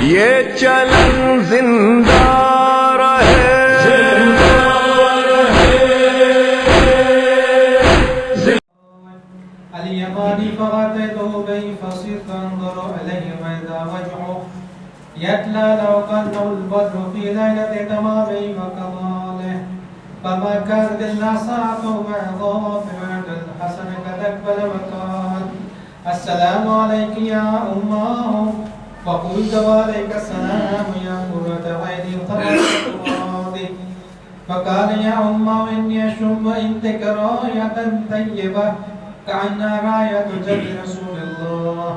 یہ چلن زندہ رہے اليماني فغطيته به فصرت انظر اليه فاذا وجهه يتلى لو كانه البدر في ليله تمامه وكماله فما كانت الا ساعه وعظام بعد الحسن قد اقبل وقال السلام عليك يا اماه فقلت وعليك السلام يا قرة عيني القرآن فقال يا اماه اني اشم عندك رايه طيبه كأنها راية جد رسول الله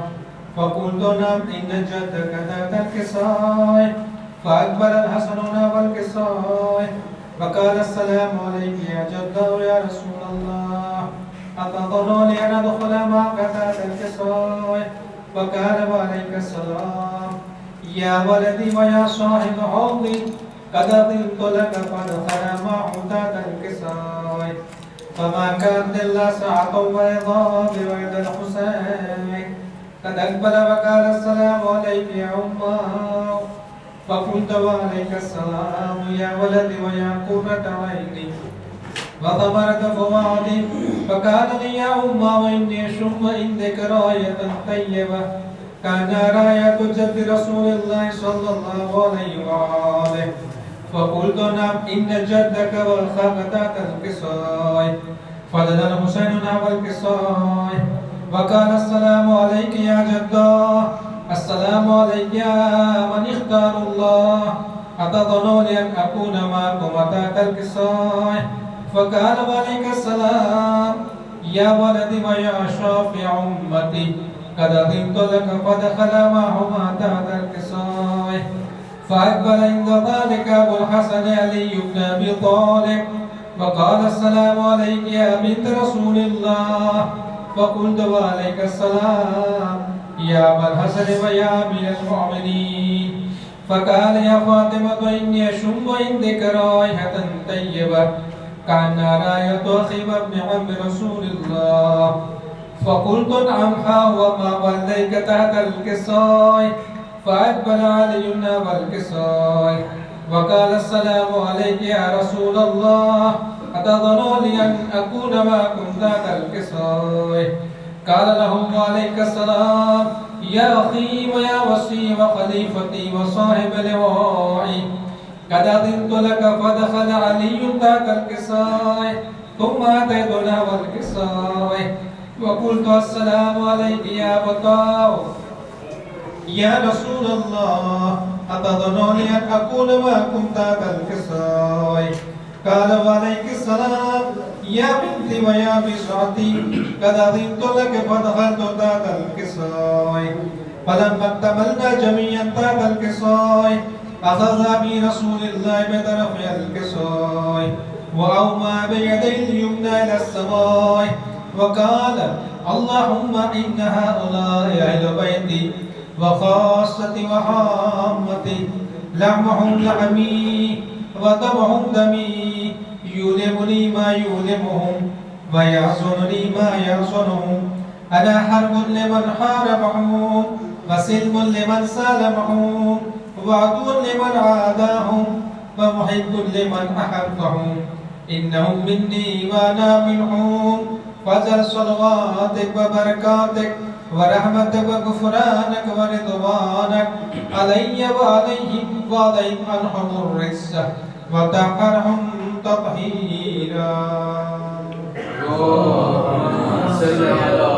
فقلت نعم إن جدك ذات الكساء فأقبل الحسن والكساء فقال السلام عليك يا جد يا رسول الله أتظنني أن أدخل معك ذات الكساء فقال وعليك السلام يا ولدي ويا صاحب حوضي قد أذنت لك فادخل معه ذات الكساء فما كانت إلا ساعة بيضاء بوعد الحسين قد أقبل وقال السلام عليك يا أماه فقلت وعليك السلام يا ولدي ويا قرة عيني وثمرة فؤادي فقال لي يا أماه وإني أشم عندك راية طيبة كان راية جد رسول الله صلى الله عليه وآله فقلت نعم إن جدك والخاق ذات الكساء فدنا الحسين نحو الكساء وقال السلام عليك يا جدا السلام عليك يا من اختار الله أتظنون أن أكون معكم ذات الكساء فقال وعليك السلام يا ولدي ويا شافع أمتي قد أذنت لك فدخل معهما ذات الكساء فأقبل عند ذلك أبو الحسن علي بن أبي طالب وقال السلام عليك يا بنت رسول الله فقلت وعليك السلام يا أبا الحسن ويا أمير المؤمنين فقال يا فاطمة إني أشم عندك رائحة طيبة كأنها راية أخي وابن عم رسول الله فقلت نعم وما وليك تحت الكساء فأقبل علي والكساء وقال السلام عليك يا رسول الله أتظنون أن أكون معكم ذات الكساء قال لهم وعليك السلام يا أخي ويا وصي وخليفتي وصاحب لوائي قد أذنت لك فدخل علي ذات الكساء ثم أتيتنا والكساء وقلت السلام عليك يا بطاو يا رسول الله أتظنون أن أكون معكم ذات الكساء قال وعليك السلام يا بنتي ويا بشرتي قد أذنت لك فدخلت ذات الكساء فلما اكتملنا جميعا ذات الكساء أخذ أبي رسول الله بطرف الكساء وأومى بيديه اليمنى إلى السماء وقال اللهم إن هؤلاء أهل بيتي وخاصتي وحامتي لحمهم لحمي ودمهم دمي يؤلمني ما يؤلمهم ويحزنني ما يحزنهم أنا حرب لمن حاربهم وسلم لمن سالمهم وعدو لمن عاداهم ومحب لمن أحبهم إنهم مني وأنا منهم فاجعل صلواتك وبركاتك ورحمتك وغفرانك ورضوانك علي وعليهم وعليهم عنهم الرجس وطهرهم تطهيرا. اللهم صل على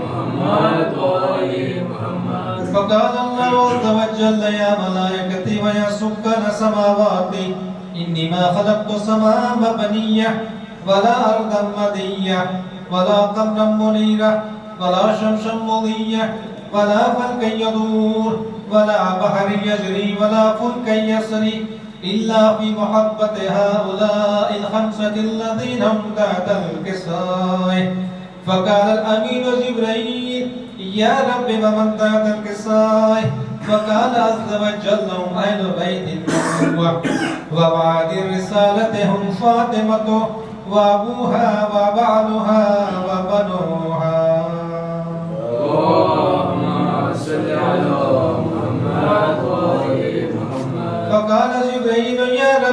محمد وآل محمد. فقال الله عز وجل يا ملائكتي ويا سكان سماواتي إني ما خلقت السماء مبنية ولا أرضا مدية ولا قمرا منيرا ولا شمسا مضية ولا فلكا يدور ولا بحر يجري ولا فلكا يسري إلا في محبة هؤلاء الخمسة الذين هم تحت الكساء. فقال الأمين جبريل يا رب ومن تحت الكساء؟ فقال عز وجل هم أهل بيت النبوة وبعد الرسالة هم فاطمة وأبوها وبعلها وبنوها. اللهم صل على محمد.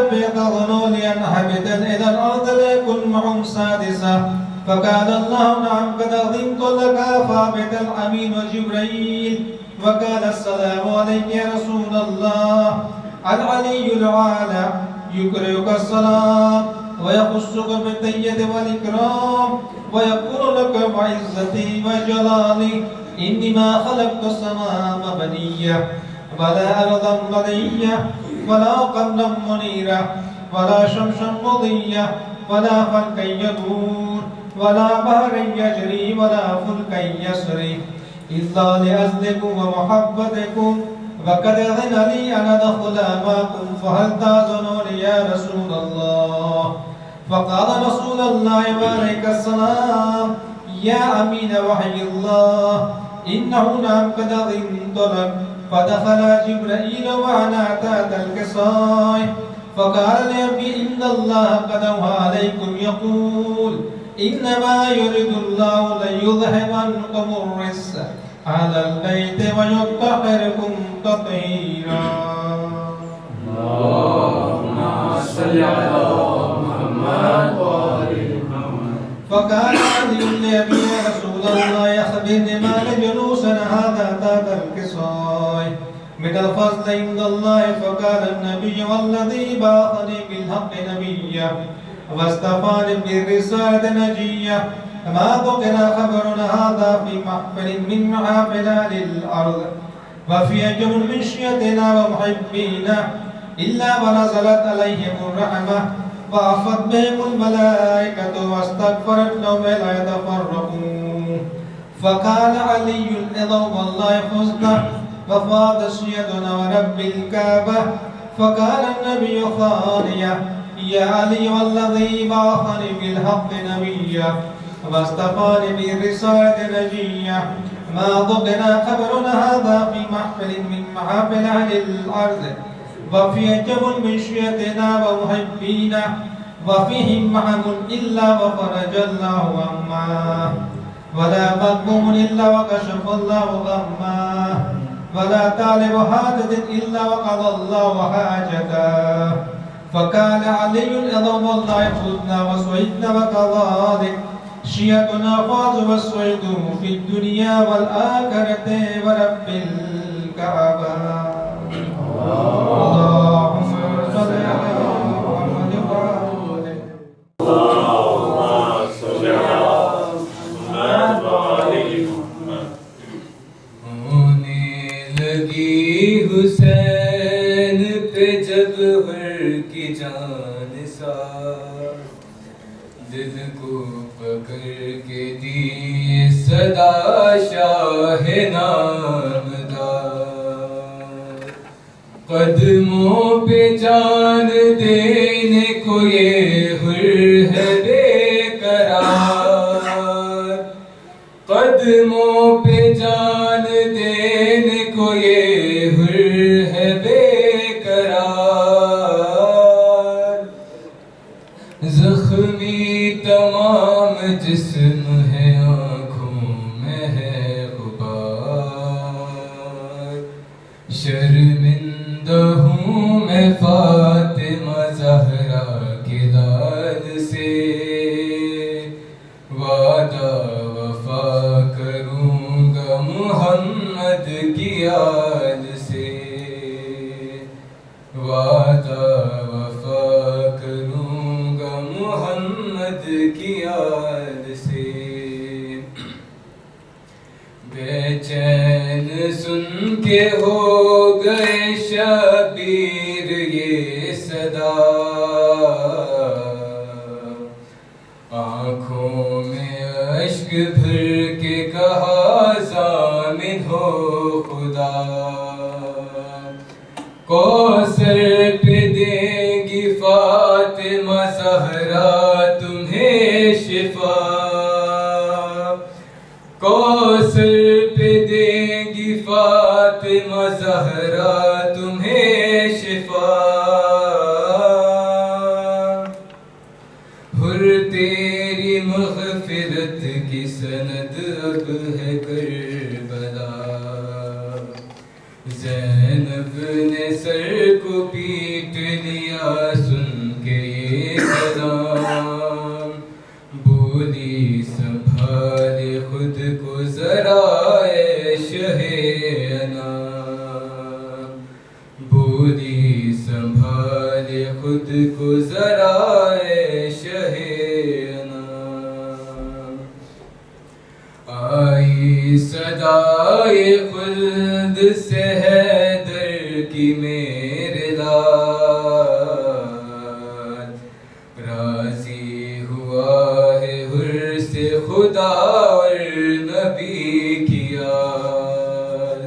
ربي ظنوا لي أن هبت إلى الأرض ليكن معهم سادسا فقال الله نعم قد أظنت لك فابت الأمين وجبريل وقال السلام عليك يا رسول الله العلي الأعلى يقرئك السلام ويخصك بالتحية والإكرام ويقول لك بعزتي وجلالي إنما خلقت السماء مبنية ولا أرضا مضية ولا قمرا منيرا ولا شمسا مضية ولا فلكا يدور ولا بحرا يجري ولا فلكا يسري إلا لأجلكم ومحبتكم وقد أذن لي أن أدخل معكم فهل تأذنون يا رسول الله فقال رسول الله وعليك السلام يا أمين وحي الله إنه نعم قد أذنت لك فدخل جبرائيل وأنا تحت الكساء فقال لي إن الله قد أوحى عليكم يقول إنما يريد الله ليذهب عنكم الرجس على البيت ويطهركم تطهيرا. اللهم صل على محمد وآل محمد. فقال علي لأبي يا رسول الله أخبرني ما لجلوسنا هذا تحت الكساء من الفضل عند الله فقال النبي والذي بعثني بالحق نبيا واصطفاني بالرسالة نجيا ما ذكر خبرنا هذا في محفل من محافل أهل الأرض وفي أجر من شيعتنا ومحبينا إلا ونزلت عليهم الرحمة وعفت بهم الملائكة واستغفرت لهم لا يتفرقون. فقال علي الإذن والله فزنا وفاض سيدنا ورب الكعبة فقال النبي خانية يا علي والذي بعثني بالحق نبيا واصطفاني بالرسالة نجيا ما ضبنا خبرنا هذا في محفل من محافل أهل الأرض وفي جبل من شيعتنا ومحبينا وفيهم معهم إلا وفرج الله عما ولا مغموم إلا وكشف الله غما ولا طالب حاجة إلا وقضى الله حاجته. فقال علي العظم والله فزنا وسعدنا وكذلك شيعتنا فاز والسعد في الدنيا والآخرة ورب الكعبة. اللهم صل على محمد وآله. اللهم صل على محمد وآل محمد. ہونے لگی حسین پہ جب ہر کی جان سار دل کو پکڑ کے دی صدا شاہ نامدار قدموں پہ جان دینے کو یہ حر ہے بے قرار قدموں پہ جان دینے کو یہ حر ہے بے قرار زخمی تمام جسم ہے آنکھوں میں ہے غبار شرمندہ ہوں میں فاطمہ زہرا کے لال سے وعدہ وفا کروں گا محمد کی آل سے وعدہ وفا کروں گا محمد کی آل سے بے چین سن کے ہو گئے شبیر یہ صدا آنکھوں میں اشک بھر کے کہا ضامن ہو خدا کوثر پہ دیں گی فاطمہ زہرا تمہیں شفا کوثر پہ دیں گی فاطمہ زہرا تمہیں شفا حر تیری مغفرت کی سند اب ہے کربلا زینب نے سر کو پیٹ لیا سن کے یہ کلام، بولی سنبھالے خود کو ذرا اے شہ انام، بولی سنبھالے خود کو ذرا اے شہ انام۔ آئی صدائے خلد سے حیدر کی میرے لال، راضی ہوا ہے حر سے خدا اور نبی کی آل،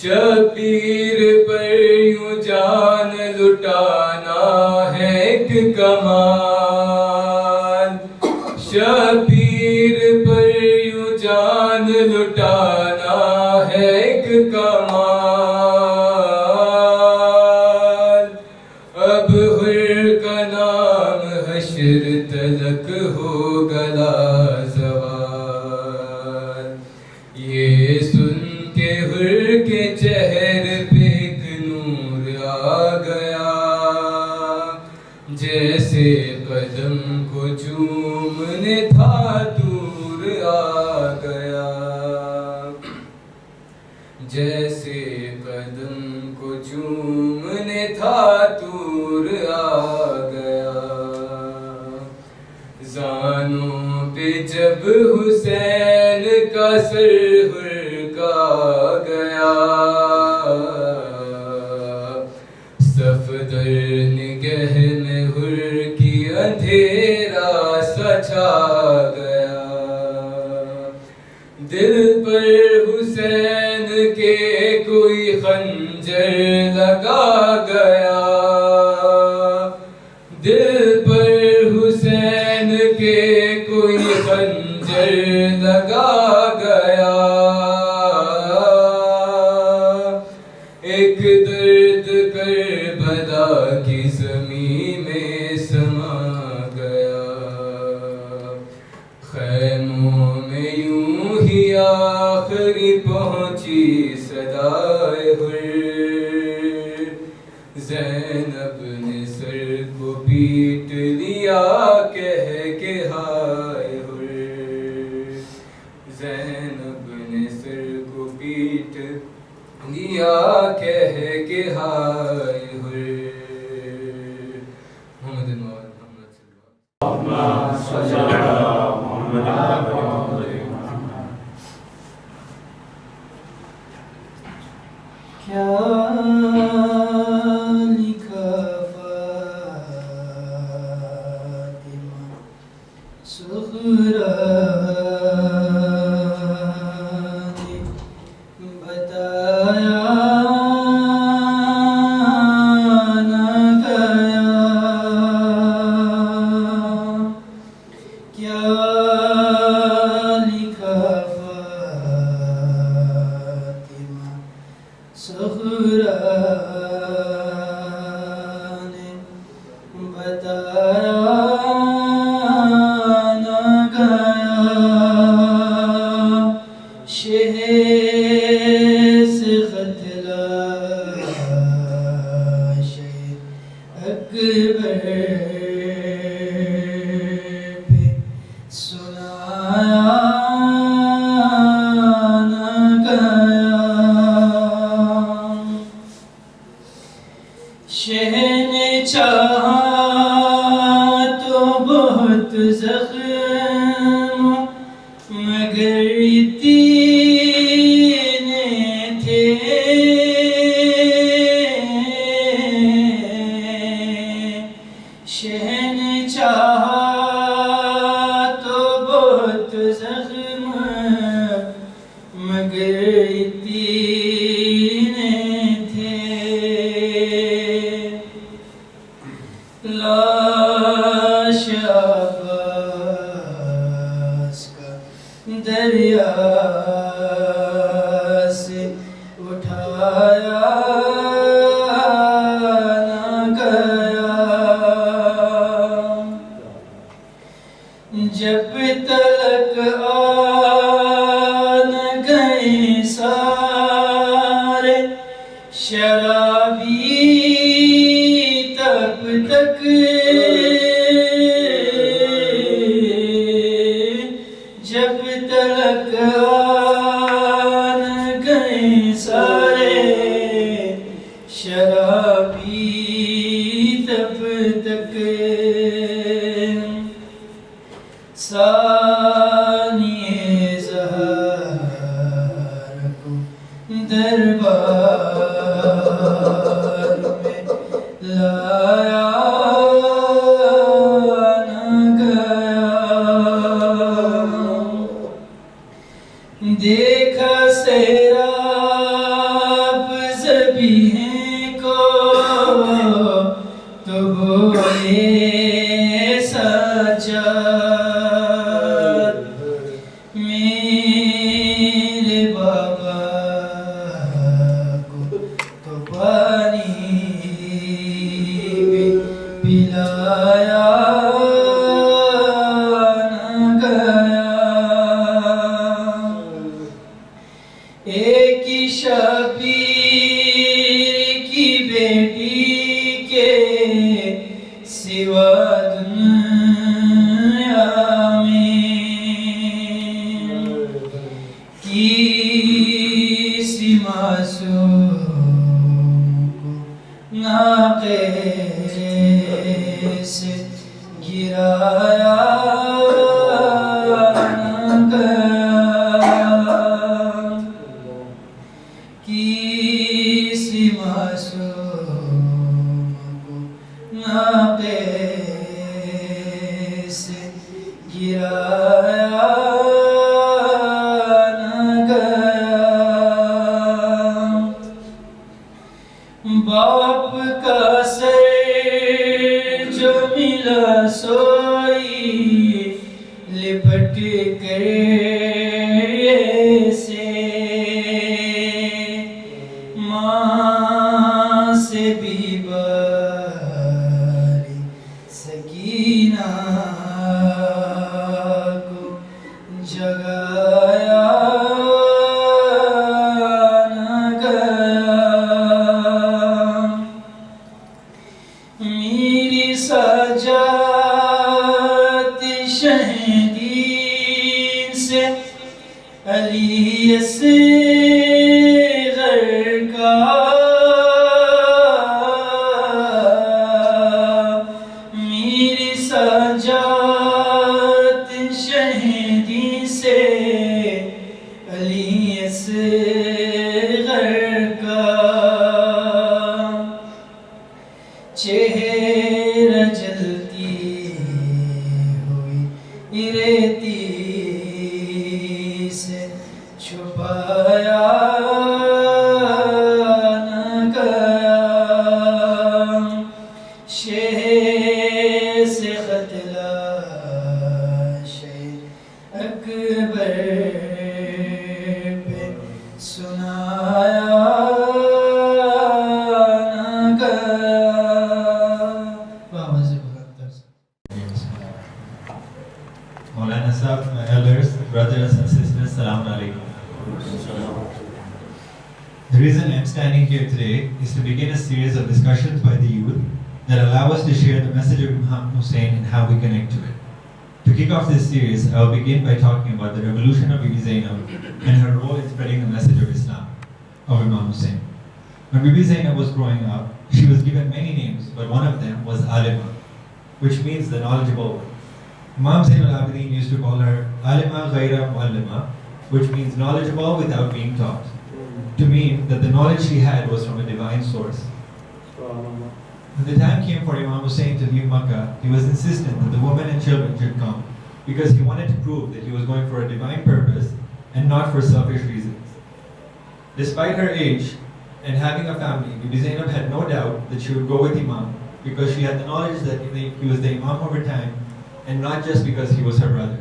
شبیر پر یوں جان لٹانا ہے ایک کمال، شبیر پر یوں جان لٹانا ہے ایک کمال، اب حر کا نام حشر تلک ہو گلا زوال، یہ سن کے حر کے چہرے پہ ایک نور آ گیا، جیسے قدم کو چومنے تھا دور آ گیا، جیسے قدم کو چومنے تھا دور آ گیا، زانوں پہ جب حسین کا سر حر کا گیا، صفدر نگہ میں حر کی اندھیرا سا چھا گیا، دل پر حسین کے کوئی خنجر لگا گیا، دل پر حسین کے کوئی خنجر لگا گیا، ایک درد کربلا کی زمین میں سما گیا، خیموں میں یوں ہی آخری پہنچی صدائے حر، زینب نے سر کو پیٹ لیا کہہ کے ہائے حر، زینب نے سر کو پیٹ لیا کہہ کے ہائے حر۔ محمد محمد صلی اللہ علیہ وسلم۔ کیا لکھا فاطمہ زہرا نے بتایا نہ گیا، کیا لکھا فاطمہ زہرا نے بتایا نہ گیا، شہر سے خط لاش اکبر پہ سنایا نہ گیا، شہ نے چاہا تو بہت زخم مگر تین تھے، شہ نے چاہا تو بہت زخم مگر تین تھے، لاش عباس کا دریا سے اٹھایا نہ گیا، جب تلک آن گئے سارے شرابی تب تک جب تلک آن گئے سارے شرابی تب تک ثانی زہر کو دربار میں لایا نہ گیا دیکھا سیراب ذبیحیں کو تو بولے سجاد میرے بابا کو تو پانی بھی پلایا نہ گیا ایک ہی شبیر کی بیٹی کے سوا دنیا میں کسی معصوم کو ناقے سے گرایا نہ گیا کسی معصوم کو ناقے سے گرایا نہ گیا باپ کا سر جو ملا سوئی لپٹ کر سے ماں سے بھی باری سکینہ کو جگایا نہ گیا میری سجاد شہدین سے علی اصغر کا میری سجاد شہدین سے علی اصغر کا چہرہ جلتی ہوئی ریتی سے چھپایا نہ گیا شہر سے خط لاشیں اکبر پہ سنایا نہ گیا Maulana Sahab, my elders, brothers and sisters, Salaam Alaikum. The reason I'm standing here today is to begin a series of discussions by the youth that allow us to share the message of Imam Hussein and how we connect to it. To kick off this series, I will begin by talking about the revolution of Bibi Zainab and her role in spreading the message of Islam, of Imam Hussein. When Bibi Zainab was growing up, she was given many names, but one of them was Alima, which means the knowledgeable one. Imam Zain al-Abidin used to call her Alima Ghaira Muallima, which means knowledgeable without being taught, to mean that the knowledge she had was from a divine source. When the time came for Imam Hussein to leave Makkah, he was insistent that the women and children should come because he wanted to prove that he was going for a divine purpose and not for selfish reasons. Despite her age and having a family, Bibi Zainab had no doubt that she would go with Imam because she had the knowledge that he was the Imam over time and not just because he was her brother.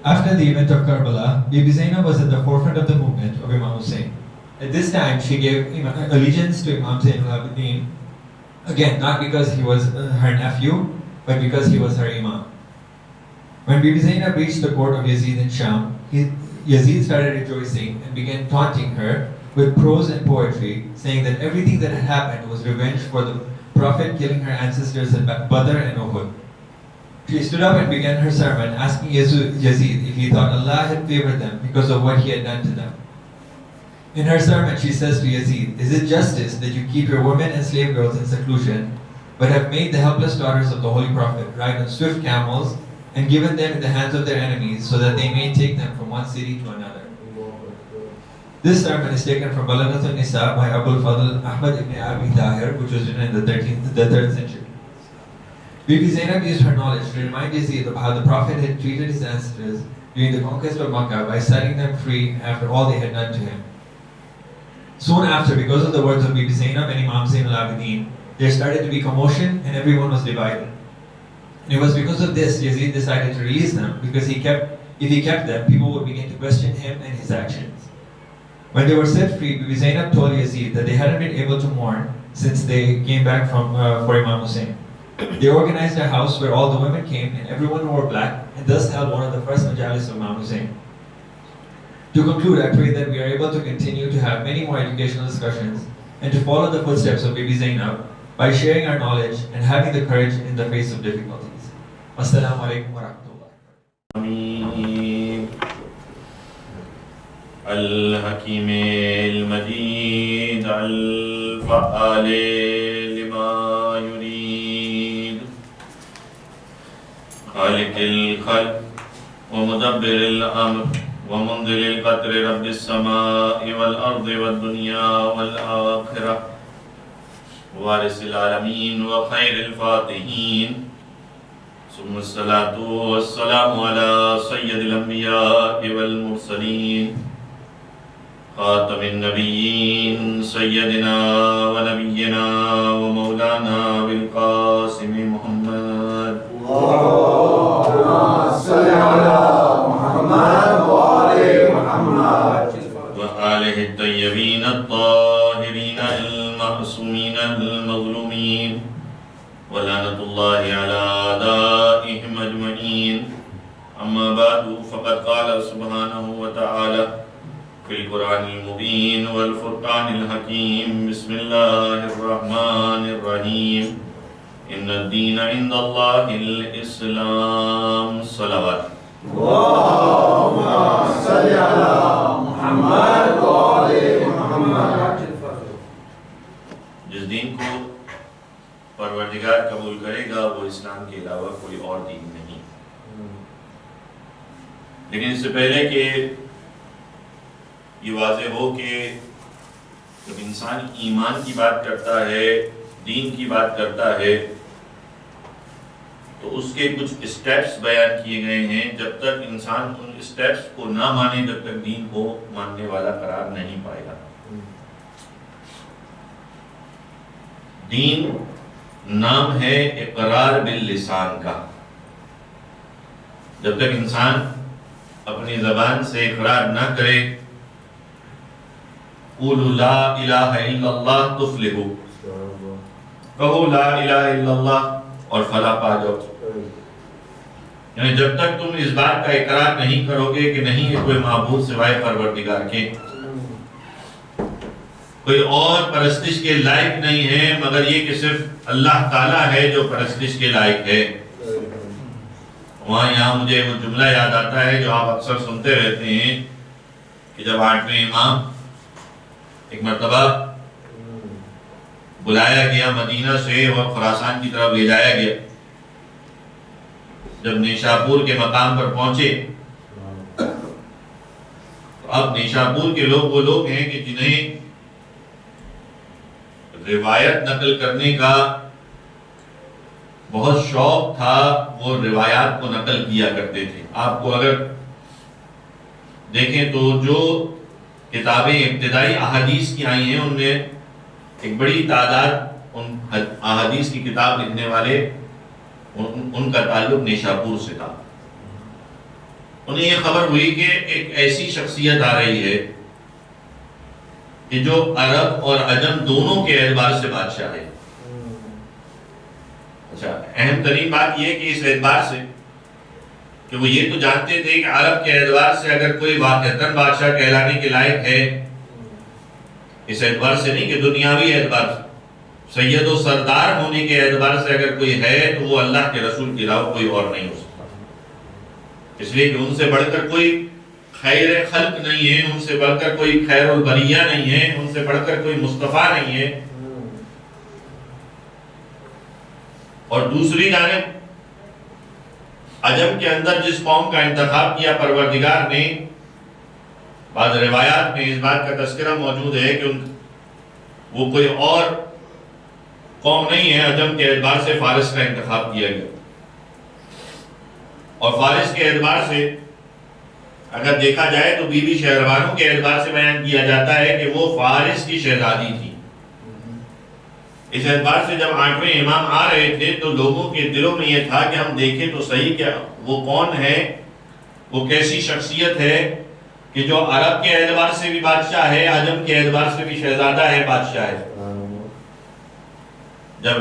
After the event of Karbala, Bibi Zainab was at the forefront of the movement of Imam Hussein. At this time, she gave allegiance to Imam Zain al-Abidin, again, not because he was her nephew, but because he was her Imam. When Bibi Zainab reached the court of Yazid in Sham, Yazid started rejoicing and began taunting her with prose and poetry, saying that everything that had happened was revenge for the Prophet killing her ancestors at Badr and Uhud. She stood up and began her sermon, asking Yazid if he thought Allah had favored them because of what he had done to them. In her sermon, she says to Yazid, "Is it justice that you keep your women and slave girls in seclusion, but have made the helpless daughters of the Holy Prophet ride on swift camels and given them in the hands of their enemies so that they may take them from one city to another?" This sermon is taken from Balaghatul Nisa by Abul Fadl Ahmad ibn Abi Tahir, which was written in the 3rd century. Bibi Zainab used her knowledge to remind Yazid of how the Prophet had treated his ancestors during the conquest of Makkah by setting them free after all they had done to him. Soon after, because of the words of Bibi Zainab and Imam Zain al-Abidin, there started to be commotion and everyone was divided. And it was because of this Yazid decided to release them, because if he kept them, people would begin to question him and his actions. When they were set free, Bibi Zainab told Yazid that they hadn't been able to mourn since they came back for Imam Hussein. They organized a house where all the women came and everyone wore black, and thus held one of the first majalis of Imam Hussein. To conclude, I pray that we are able to continue to have many more educational discussions and to follow the footsteps of Bibi Zainab by sharing our knowledge and having the courage in the face of difficulties. Assalamu alaikum wa rahmatullah. آمين. الحكيم المجيد الفعال لما يريد خالق الخلق ومدبر الأمر ومنزل القطر رب السماء والأرض والدنيا والآخرة وارث العالمين وخير الفاتحين ثم الصلاة والسلام على سيد الأنبياء والمرسلين خاتم النبيين سيدنا ونبينا ومولانا بالقاسم محمد اللهم صل على محمد وآل محمد وآله الطيبين الطاهرين المعصومين المظلومين ولعنة الله على أعدائهم أجمعين. أما بعد فقد قال سبحانه وتعالى في القرآن المبين والفرقان الحكيم بسم الله الرحمن الرحيم إن الدين عند الله الإسلام. صلوات. اللهم صل على محمد وآل محمد. جس دین کو پروردگار قبول کرے گا وہ اسلام کے علاوہ کوئی اور دین نہیں. لیکن اس سے پہلے کہ یہ واضح ہو کہ جب انسان ایمان کی بات کرتا ہے، دین کی بات کرتا ہے، تو اس کے کچھ اسٹیپس بیان کیے گئے ہیں. جب تک انسان ان اسٹیپس کو نہ مانے، جب تک دین کو ماننے والا قرار نہیں پائے گا. دین نام ہے اقرار باللسان کا. جب تک انسان اپنی زبان سے اقرار نہ کرے، قولوا لا الہ الا اللہ تفلحوا، کہو لا الہ الا اللہ اور فلاح پا جاؤ. یعنی جب تک تم اس بات کا اقرار نہیں کرو گے کہ نہیں ہے کوئی معبود سوائے پروردگار کے، کوئی اور پرستش کے لائق نہیں ہے مگر یہ کہ صرف اللہ تعالیٰ ہے جو پرستش کے لائق ہے. وہاں یہاں مجھے وہ جملہ یاد آتا ہے جو آپ اکثر سنتے رہتے ہیں کہ جب 8ویں امام ایک مرتبہ بلایا گیا مدینہ سے اور خراسان کی طرف لے جایا گیا. جب نیشاپور کے مقام پر پہنچے تو اب نیشاپور کے لوگ وہ لوگ ہیں کہ جنہیں روایت نقل کرنے کا بہت شوق تھا، وہ روایات کو نقل کیا کرتے تھے. آپ کو اگر دیکھیں تو جو کتابیں ابتدائی احادیث کی آئی ہیں ان میں ایک بڑی تعداد ان احادیث کی کتاب لکھنے والے ان کا تعلق نیشاپور سے تھا. انہیں یہ خبر ہوئی کہ ایک ایسی شخصیت آ رہی ہے کہ جو عرب اور عجم دونوں کے اعتبار سے بادشاہ ہے. اچھا، اہم ترین بات یہ کہ اس اعتبار سے کہ وہ یہ تو جانتے تھے کہ عرب کے اعتبار سے اگر کوئی واقعتاً بادشاہ کہلانے کے لائق ہے اس اعتبار سے نہیں کہ دنیاوی اعتبار سے، سید و سردار ہونے کے اعتبار سے اگر کوئی ہے تو وہ اللہ کے رسول کے علاوہ کوئی اور نہیں ہو سکتا، اس لیے کہ ان سے بڑھ کر کوئی خیر خلق نہیں ہے، ان سے بڑھ کر کوئی خیر البریہ نہیں ہے، ان سے بڑھ کر کوئی مصطفیٰ نہیں ہے۔ اور دوسری جانب عجم کے اندر جس قوم کا انتخاب کیا پروردگار نے، بعض روایات میں اس بات کا تذکرہ موجود ہے کہ وہ کوئی اور قوم نہیں ہے، عجم کے اعتبار سے فارس کا انتخاب کیا گیا، اور فارس کے اعتبار سے اگر دیکھا جائے تو بی بی شہروانوں کے اعتبار سے بیان کیا جاتا ہے کہ وہ فارس کی شہزادی تھی۔ اس اعتبار سے جب 8ویں امام آ رہے تھے تو لوگوں کے دلوں میں یہ تھا کہ ہم دیکھیں تو صحیح کہ وہ کون ہے، وہ کیسی شخصیت ہے کہ جو عرب کے اعتبار سے بھی بادشاہ ہے، عجم کے اعتبار سے بھی شہزادہ ہے، بادشاہ ہے۔ جب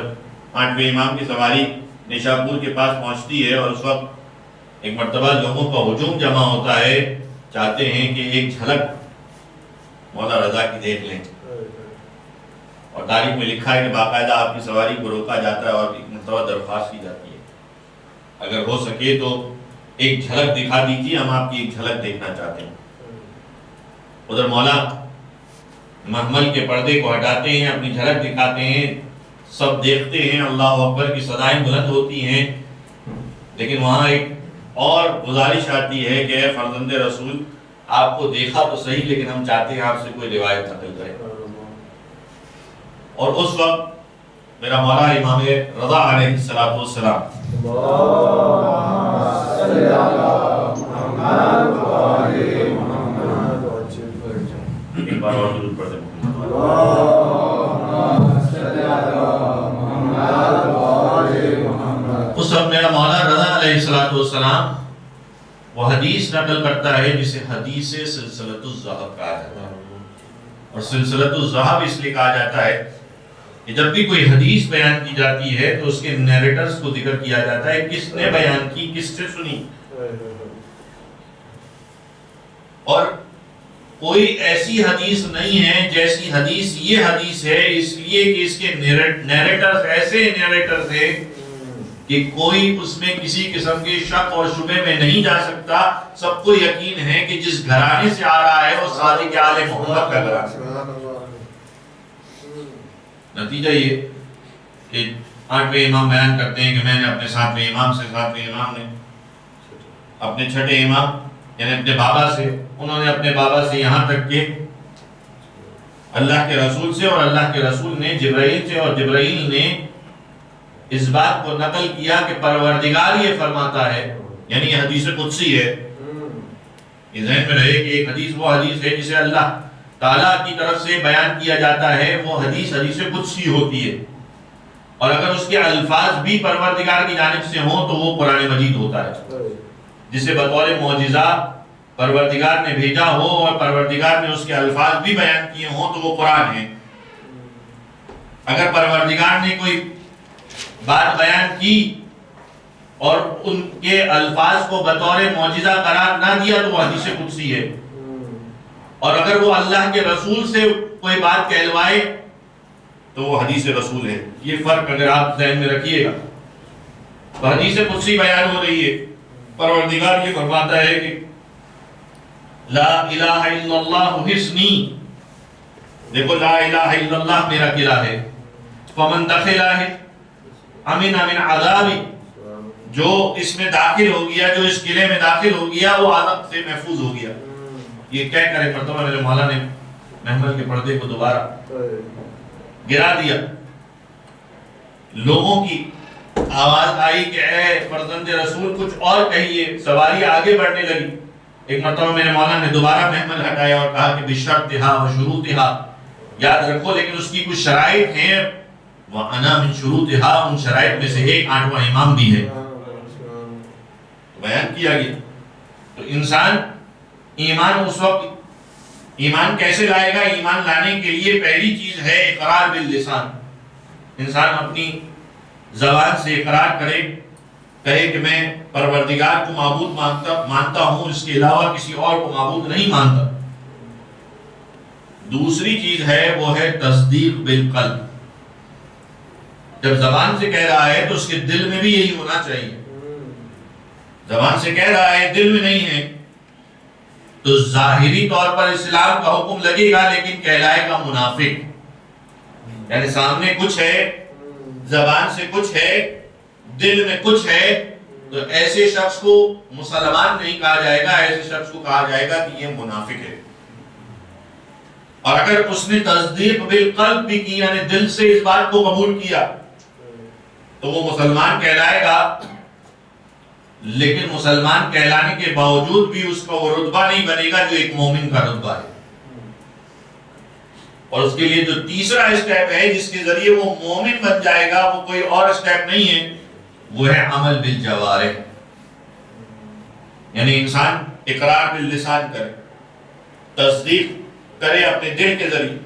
8ویں امام کی سواری نیشاپور کے پاس پہنچتی ہے اور اس وقت ایک مرتبہ لوگوں کا ہجوم جمع ہوتا ہے، چاہتے ہیں کہ ایک جھلک مولا رضا کی دیکھ لیں، اور تاریخ میں لکھا ہے کہ باقاعدہ آپ کی سواری کو روکا جاتا ہے اور ایک مرتبہ درخواست کی جاتی ہے اگر ہو سکے تو ایک جھلک دکھا دیجیے، ہم آپ کی ایک جھلک دیکھنا چاہتے ہیں۔ ادھر مولا محمل کے پردے کو ہٹاتے ہیں، اپنی جھلک دکھاتے ہیں، سب دیکھتے ہیں، اللہ اکبر کی صدائیں بلند ہوتی ہیں، لیکن وہاں ایک اور گزارش آتی ہے کہ اے فرزند رسول، آپ کو دیکھا تو صحیح لیکن ہم چاہتے ہیں آپ سے کوئی روایت نقل کرے۔ اور اس وقت میرا مولا امام رضا علیہ السلام ایک بار اور درود پڑھ دیں۔ اس وقت میرا مولا رضا علیہ السلام وہ حدیث نقل کرتا ہے جسے حدیث سلسلۃ الذہب کہا جاتا ہے، اور سلسلۃ الذہب اس لیے کہا جاتا ہے کہ جب بھی کوئی حدیث بیان کی جاتی ہے تو اس کے نیریٹرز کو ذکر کیا جاتا ہے، کس نے بیان کی، کس سے سنی، اور کوئی ایسی حدیث نہیں ہے جیسی حدیث یہ حدیث ہے، اس لیے کہ اس کے نیریٹرز ایسے نیریٹرز ہیں کہ کوئی اس میں کسی قسم کے شک اور شبہ میں نہیں جا سکتا، سب کو یقین ہے کہ جس گھرانے سے آ رہا ہے وہ صادق آل محمد کا گھرانہ ہے۔ نتیجہ یہ کہ 8ویں امام بیان کرتے ہیں کہ میں نے اپنے 7ویں امام سے، 7ویں امام نے اپنے 6ٹھے امام یعنی اپنے بابا سے، انہوں نے اپنے بابا سے یہاں تک کہ اللہ کے رسول سے، اور اللہ کے رسول نے جبرائیل سے، اور جبرائیل نے اس بات کو نقل کیا کہ پروردگار یہ فرماتا ہے، یعنی یہ حدیث قدسی ہے۔ یہ ذہن میں رہے کہ ایک حدیث وہ حدیث ہے جسے اللہ تعالیٰ کی طرف سے بیان کیا جاتا ہے، وہ حدیث حدیث قدسی ہوتی ہے، اور اگر اس کے الفاظ بھی پروردگار کی جانب سے ہوں تو وہ قرآن مجید ہوتا ہے، جسے بطور معجزہ پروردگار نے بھیجا ہو اور پروردگار نے اس کے الفاظ بھی بیان کیے ہوں تو وہ قرآن ہے۔ اگر پروردگار نے کوئی بات بیان کی اور ان کے الفاظ کو بطور معجزہ قرار نہ دیا تو وہ حدیث قدسی ہے، اور اگر وہ اللہ کے رسول سے کوئی بات کہلوائے تو وہ حدیث رسول ہے۔ یہ فرق اگر آپ ذہن میں رکھیے گا تو حدیث قدسی بیان ہو رہی ہے، پروردگار یہ فرماتا ہے کہ لا الہ الا اللہ حسنی، دیکھو لا الہ الا اللہ میرا قلعہ ہے، فمن دخلہ امن من عذابی، جو اس میں داخل ہو گیا، جو اس قلعے میں داخل ہو گیا وہ عذاب سے محفوظ ہو گیا۔ یہ کہہ کر ایک مرتبہ میرے مولا نے محمل کے پردے کو دوبارہ گرا دیا، لوگوں کی آواز آئی کہ اے فرزند رسول کچھ اور کہیے، سواری آگے بڑھنے لگی۔ ایک مرتبہ میرے مولا نے دوبارہ محمل ہٹایا اور کہا کہ بشرطہا و شروطہا، یاد رکھو لیکن اس کی کچھ شرائط ہیں، وَأَنَا مِن شُرُوطِهَا، ان شرائط میں سے ایک 8واں امام بھی ہے، بیان کیا گیا۔ تو انسان ایمان اس وقت ایمان کیسے لائے گا؟ ایمان لانے کے لیے پہلی چیز ہے اقرار باللسان، انسان اپنی زبان سے اقرار کرے، کہے کہ میں پروردگار کو معبود مانتا ہوں، اس کے علاوہ کسی اور کو معبود نہیں مانتا۔ دوسری چیز ہے وہ ہے تصدیق بالقلب. جب زبان سے کہہ رہا ہے تو اس کے دل میں بھی یہی ہونا چاہیے. زبان سے کہہ رہا ہے دل میں نہیں ہے تو ظاہری طور پر اسلام کا حکم لگے گا لیکن کہلائے گا منافق. یعنی سامنے کچھ ہے، زبان سے کچھ ہے، دل میں کچھ ہے، تو ایسے شخص کو مسلمان نہیں کہا جائے گا، ایسے شخص کو کہا جائے گا کہ یہ منافق ہے. اور اگر اس نے تصدیق بالقلب بھی کی، یعنی دل سے اس بات کو قبول کیا، تو وہ مسلمان کہلائے گا. لیکن مسلمان کہلانے کے باوجود بھی اس کا وہ رتبہ نہیں بنے گا جو ایک مومن کا رتبہ ہے. اور اس کے لیے جو تیسرا اسٹیپ ہے جس کے ذریعے وہ مومن بن جائے گا، وہ کوئی اور اسٹیپ نہیں ہے، وہ ہے عمل بالجوارح. یعنی انسان اقرار باللسان کرے، تصدیق کرے اپنے دل کے ذریعے،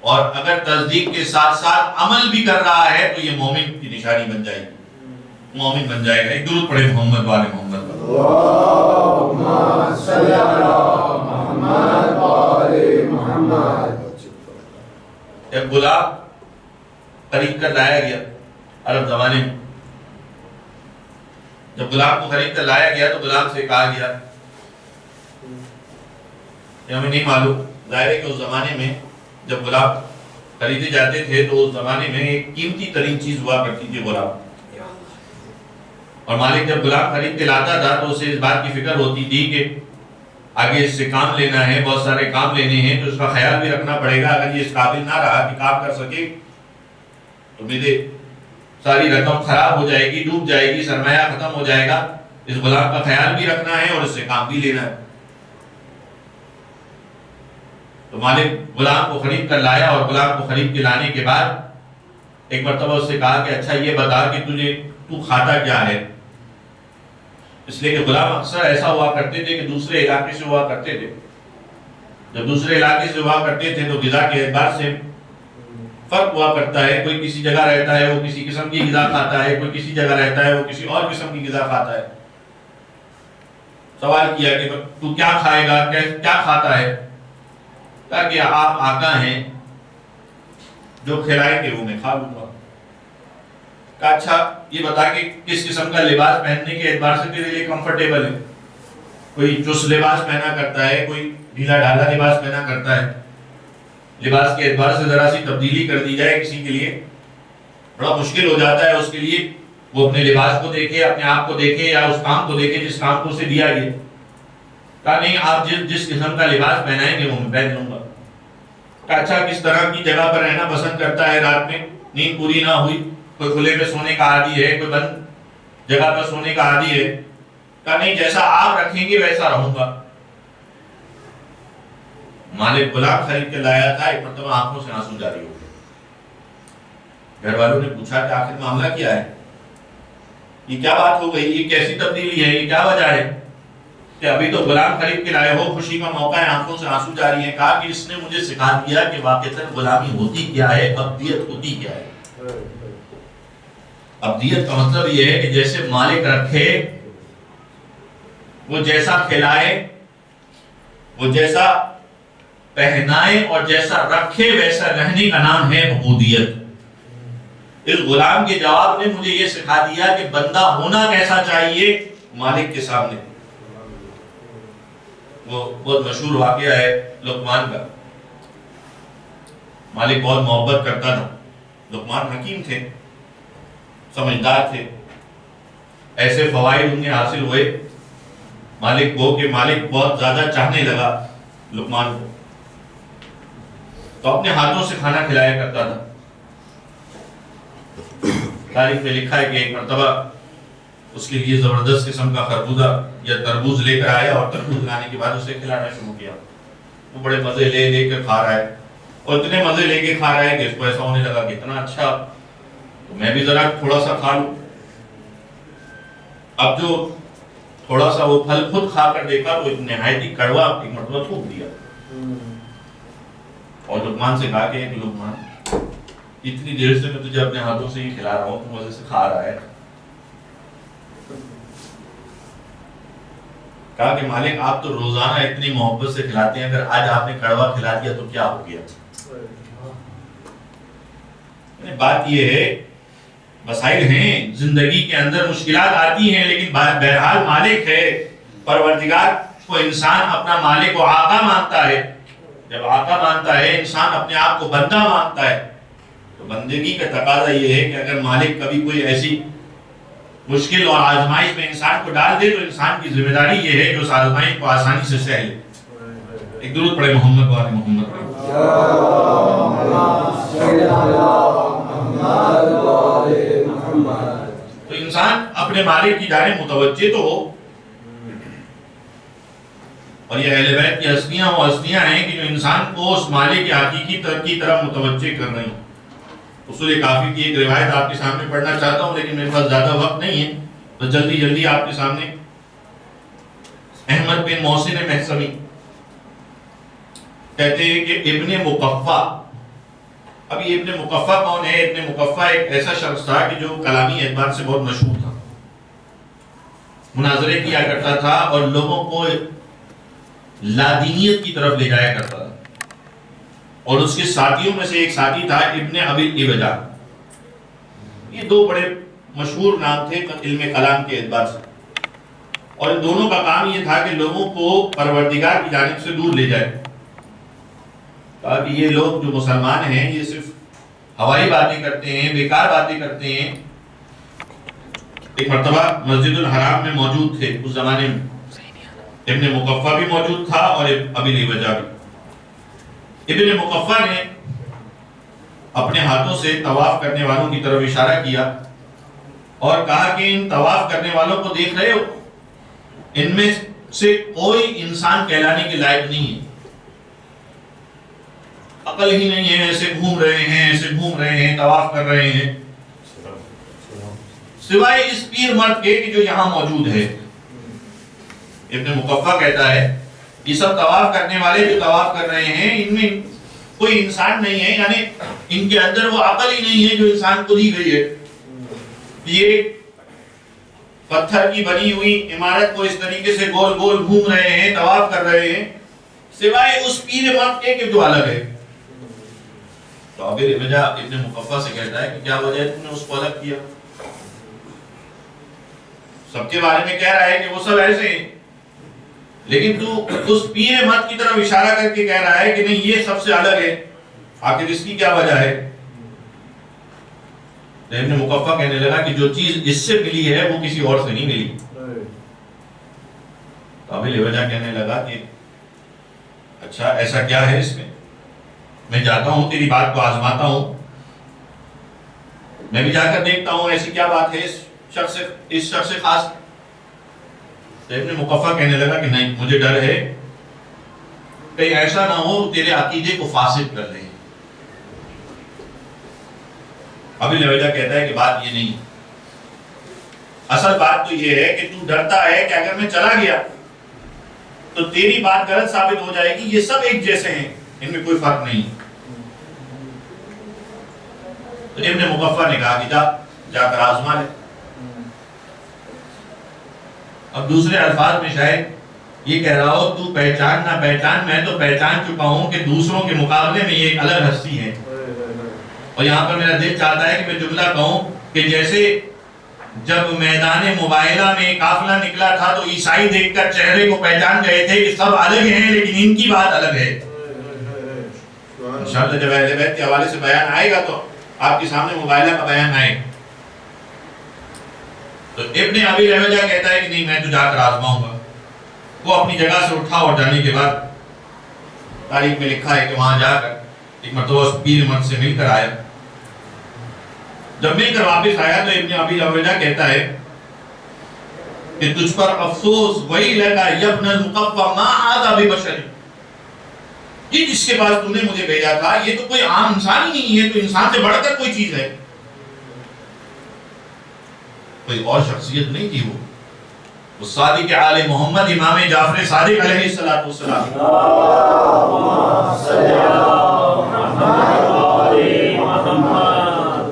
اور اگر تصدیق کے ساتھ ساتھ عمل بھی کر رہا ہے تو یہ مومن کی نشانی بن جائے گی، مومن بن جائے گا. ایک درود پڑھے محمد والے محمد. اللهم صل على محمد وآل محمد. جب گلاب خرید کر لایا گیا عرب زمانے میں، جب گلاب کو خرید کر لایا گیا تو گلاب سے کہا گیا کہ ہمیں نہیں معلوم. ظاہر ہے کہ اس زمانے میں جب گلاب خریدے جاتے تھے تو اس زمانے میں ایک قیمتی ترین چیز ہوا کرتی تھی گلاب. اور مالک جب گلاب خرید کے لاتا تھا تو اسے اس بات کی فکر ہوتی تھی کہ آگے اس سے کام لینا ہے، بہت سارے کام لینے ہیں، تو اس کا خیال بھی رکھنا پڑے گا. اگر یہ اس قابل نہ رہا کہ کام کر سکے تو میرے ساری رقم خراب ہو جائے گی، ڈوب جائے گی، سرمایہ ختم ہو جائے گا. اس غلام کا خیال بھی رکھنا ہے اور اس سے کام بھی لینا ہے. تو مالک غلام کو خرید کر لایا، اور غلام کو خرید کے لانے کے بعد ایک مرتبہ اس سے کہا کہ اچھا یہ بتا کہ تو کھاتا کیا ہے. اس لیے کہ غلام اکثر ایسا ہوا کرتے تھے کہ دوسرے علاقے سے ہوا کرتے تھے. جب دوسرے علاقے سے ہوا کرتے تھے تو غذا کے اعتبار سے فرق ہوا کرتا ہے. کوئی کسی جگہ رہتا ہے وہ کسی قسم کی غذا کھاتا ہے، کوئی کسی جگہ رہتا ہے وہ کسی اور قسم کی غذا کھاتا ہے. سوال کیا کہ تو کیا کھائے گا، کیا کھاتا ہے؟ کہا کہ آپ آقا ہیں، جو کھلائیں گے وہ میں کھا لوں گا. کہا اچھا یہ بتا کہ کس قسم کا لباس پہننے کے اعتبار سے تیرے لیے کمفرٹیبل ہے. کوئی چست لباس پہنا کرتا ہے، کوئی ڈھیلا ڈھالا لباس پہنا کرتا ہے. لباس کے اعتبار سے ذرا سی تبدیلی کر دی جائے کسی کے لیے بڑا مشکل ہو جاتا ہے. اس کے لیے وہ اپنے لباس کو دیکھے، اپنے آپ کو دیکھے، یا اس کام کو دیکھے جس کام کو اسے دیا گیا. کہا نہیں، آپ جس قسم کا لباس پہنائیں گے وہ میں پہن لوں گا. کہا اچھا کس طرح کی جگہ پر رہنا پسند کرتا ہے، رات میں نیند پوری نہ ہوئی، کوئی کھلے میں سونے کا عادی ہے، کوئی بند جگہ پر سونے کا عادی ہے؟ کہا نہیں، جیسا آپ رکھیں گے ویسا رہوں گا. مالک غلام خرید کے لایا تھا، ایک مرتبہ آنکھوں سے آنسو جاری ہو گئے. گھر والوں نے پوچھا کہ آخر معاملہ کیا ہے، یہ کیا بات ہو گئی، یہ کیسی تبدیلی ہے، یہ کیا وجہ ہے کہ ابھی تو غلام خرید کے لائے ہو، خوشی کا موقع ہے، آنکھوں سے آنسو جاری ہیں. کہا کہ اس نے مجھے سکھا دیا کہ واقعتاً غلامی ہوتی کیا ہے، عبدیت ہوتی کیا ہے. عبدیت کا مطلب یہ ہے کہ جیسے مالک رکھے، وہ جیسا کھلائے، وہ جیسا پہنائے، اور جیسا رکھے ویسا رہنے کا نام ہے عبودیت. اس غلام کے جواب نے مجھے یہ سکھا دیا کہ بندہ ہونا کیسا چاہیے مالک کے سامنے. وہ بہت مشہور واقعہ ہے لقمان کا. مالک بہت محبت کرتا تھا. لقمان حکیم تھے، سمجھدار تھے. ایسے فوائد انہیں حاصل ہوئے مالک کو کہ مالک بہت زیادہ چاہنے لگا لقمان کو، تو اپنے ہاتھوں سے کھانا کھلایا کرتا تھا. تاریخ میں لکھا ہے کہ ایک مرتبہ اس کے لیے زبردست قسم کا خربوزہ یا تربوز لے کر آیا، اور تربوز لانے کے بعد اسے کھلانا شروع کیا. وہ بڑے مزے لے کر کھا رہا ہے، اور اتنے مزے لے کے کھا رہا ہے کہ اس کو ایسا ہونے لگا کہ اتنا اچھا تو میں بھی ذرا تھوڑا سا کھا لوں. اب جو تھوڑا سا وہ پھل خود کھا کر دیکھا تو نہایت ہی کڑوا ایک مرتبہ تھوک دیا. اور لقمان سے کہا کہ لقمان اتنی دیر سے میں تجھے اپنے ہاتھوں سے ہی کھلا رہا ہوں، تو مزے سے کھا رہا ہے. کہا کہ مالک آپ تو روزانہ اتنی محبت سے کھلاتے ہیں، اگر آج آپ نے کڑوا کھلا دیا تو کیا ہو گیا؟ بات یہ ہے مسائل ہیں زندگی کے اندر، مشکلات آتی ہیں، لیکن بہرحال مالک ہے پروردگار کو انسان اپنا مالک و آقا مانتا ہے. جب آقا مانتا ہے انسان اپنے آپ کو بندہ مانتا ہے، تو بندگی کا تقاضا یہ ہے کہ اگر مالک کبھی کوئی ایسی مشکل اور آزمائش میں انسان کو ڈال دے تو انسان کی ذمہ داری یہ ہے کہ اس آزمائش کو آسانی سے سہ لے. ایک درود پڑھے محمد وآل محمد. تو انسان اپنے مالک کی جانب متوجہ تو ہو، اور یہ اہل بیت کی ہستیاں وہ ہستیاں ہیں کہ جو انسان کو اس مالک حقیقی کی طرف متوجہ کر رہی ہیں. اصول کافی کی ایک روایت آپ کے سامنے پڑھنا چاہتا ہوں، لیکن میرے پاس زیادہ وقت نہیں ہے، تو جلدی آپ کے سامنے. احمد بن محسن محسمی کہتے ہیں کہ ابن مقفع. اب یہ ابن مقفع کون ہے؟ ابن مقفع ایک ایسا شخص تھا کہ جو کلامی اعتبار سے بہت مشہور تھا، مناظرے کیا کرتا تھا اور لوگوں کو لادینیت کی طرف لے جایا کرتا تھا. اور اس کے ساتھیوں میں سے ایک ساتھی تھا ابن ابی الابجا. یہ دو بڑے مشہور نام تھے علم کلام کے اعتبار سے، اور ان دونوں کا کام یہ تھا کہ لوگوں کو پروردگار کی جانب سے دور لے جائے. کہا کہ یہ لوگ جو مسلمان ہیں یہ صرف ہوائی باتیں کرتے ہیں، بیکار باتیں کرتے ہیں. ایک مرتبہ مسجد الحرام میں موجود تھے اس زمانے میں، ابن مقفع بھی موجود تھا اور ابی الابجا بھی. ابن مقفع نے اپنے ہاتھوں سے طواف کرنے والوں کی طرف اشارہ کیا اور کہا کہ ان طواف کرنے والوں کو دیکھ رہے ہو، ان میں سے کوئی انسان کہلانے کے لائق نہیں ہے، عقل ہی نہیں ہے، ایسے گھوم رہے ہیں طواف کر رہے ہیں، سوائے اس پیر مرد کے کہ جو یہاں موجود ہے. ابن مقفع کہتا ہے یہ سب طواف کرنے والے جو طواف کر رہے ہیں ان میں کوئی انسان نہیں ہے، یعنی ان کے اندر وہ عقل ہی نہیں ہے جو انسان کو دی گئی ہے. یہ پتھر کی بنی ہوئی عمارت کو اس طریقے سے گول گول گھوم رہے ہیں، طواف کر رہے ہیں، سوائے اس پیر مرد کے کہ جو الگ ہے. تو ابی الابجا ابن مقفع سے کہتا ہے کہ کیا وجہ ہے تم نے اس کو الگ کیا؟ سب کے بارے میں کہہ رہا ہے کہ وہ سب ایسے ہیں، لیکن تو اس پیر مرد کی طرف اشارہ کر کے کہہ رہا ہے کہ نہیں یہ سب سے الگ ہے، آخر اس کی کیا وجہ ہے؟ ابن مقفع کہنے لگا کہ جو چیز اس سے ملی ہے وہ کسی اور سے نہیں ملی. تو ابی الابجا کہنے لگا کہ اچھا ایسا کیا ہے اس میں جاتا ہوں تیری بات کو آزماتا ہوں، میں بھی جا کر دیکھتا ہوں ایسی کیا بات ہے اس شخص خاص. تو ابن مقفع کہنے لگا کہ نہیں مجھے ڈر ہے کہیں ایسا نہ ہو تیرے عقیدے کو فاسد کر دیں. ابی الابجا کہتا ہے کہ بات یہ نہیں، اصل بات تو یہ ہے کہ تو ڈرتا ہے کہ اگر میں چلا گیا تو تیری بات غلط ثابت ہو جائے گی، یہ سب ایک جیسے ہیں، ان میں کوئی فرق نہیں. تو ابن مقفع نے کہا کہ جا کر آزما لے. اب دوسرے الفاظ میں شاید یہ کہہ رہا ہو تو پہچان نہ پہچان، میں تو پہچان چکا ہوں کہ دوسروں کے مقابلے میں یہ ایک الگ ہستی ہے. اور یہاں پر میرا دل چاہتا ہے کہ میں جملہ کہوں کہ جیسے جب میدان مباہلہ میں قافلہ نکلا تھا تو عیسائی دیکھ کر چہرے کو پہچان گئے تھے کہ سب الگ ہیں لیکن ان کی بات الگ ہے. انشاءاللہ جب اہل بیت کے حوالے سے بیان آئے گا تو آپ کے سامنے مباہلہ کا بیان آئے گا. تو ابن ابی الابجا کہتا ہے کہ نہیں میں تو جا کر آزماؤں گا. وہ اپنی جگہ سے اٹھا اور جانے کے بعد تاریخ میں لکھا ہے کہ وہاں جا کر ایک مرتبہ اس پیر مرد سے مل کر آیا. جب مل کر واپس آیا تو ابن ابی الابجا کہتا ہے کہ تجھ پر افسوس وہی لگا یبن المقفع ما هذا ببشر، یہ جس کے پاس تو نے مجھے بھیجا تھا یہ تو کوئی عام انسان ہی نہیں ہے، تو انسان سے بڑھ کر کوئی چیز ہے، کوئی اور شخصیت نہیں تھی. وہ صادق آل محمد امام جعفر صادق علیہ السلام.